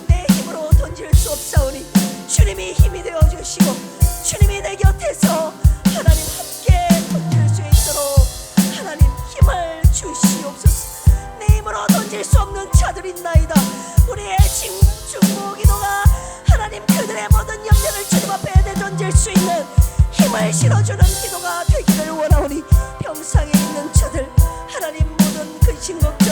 내 힘으로 던질 수 없사오니 주님이 힘이 되어 주시고 주님이 내 곁에서 하나님 함께 던질 수 있도록 하나님 힘을 주시옵소서. 내 힘으로 던질 수 없는 자들 있나이다. 우리의 중보 기도가 하나님 그들의 모든 염려를 주님 앞에 내던질 수 있는 힘을 실어주는 기도가 되기를 원하오니 평상에 있는 자들 하나님 모든 근심 걱정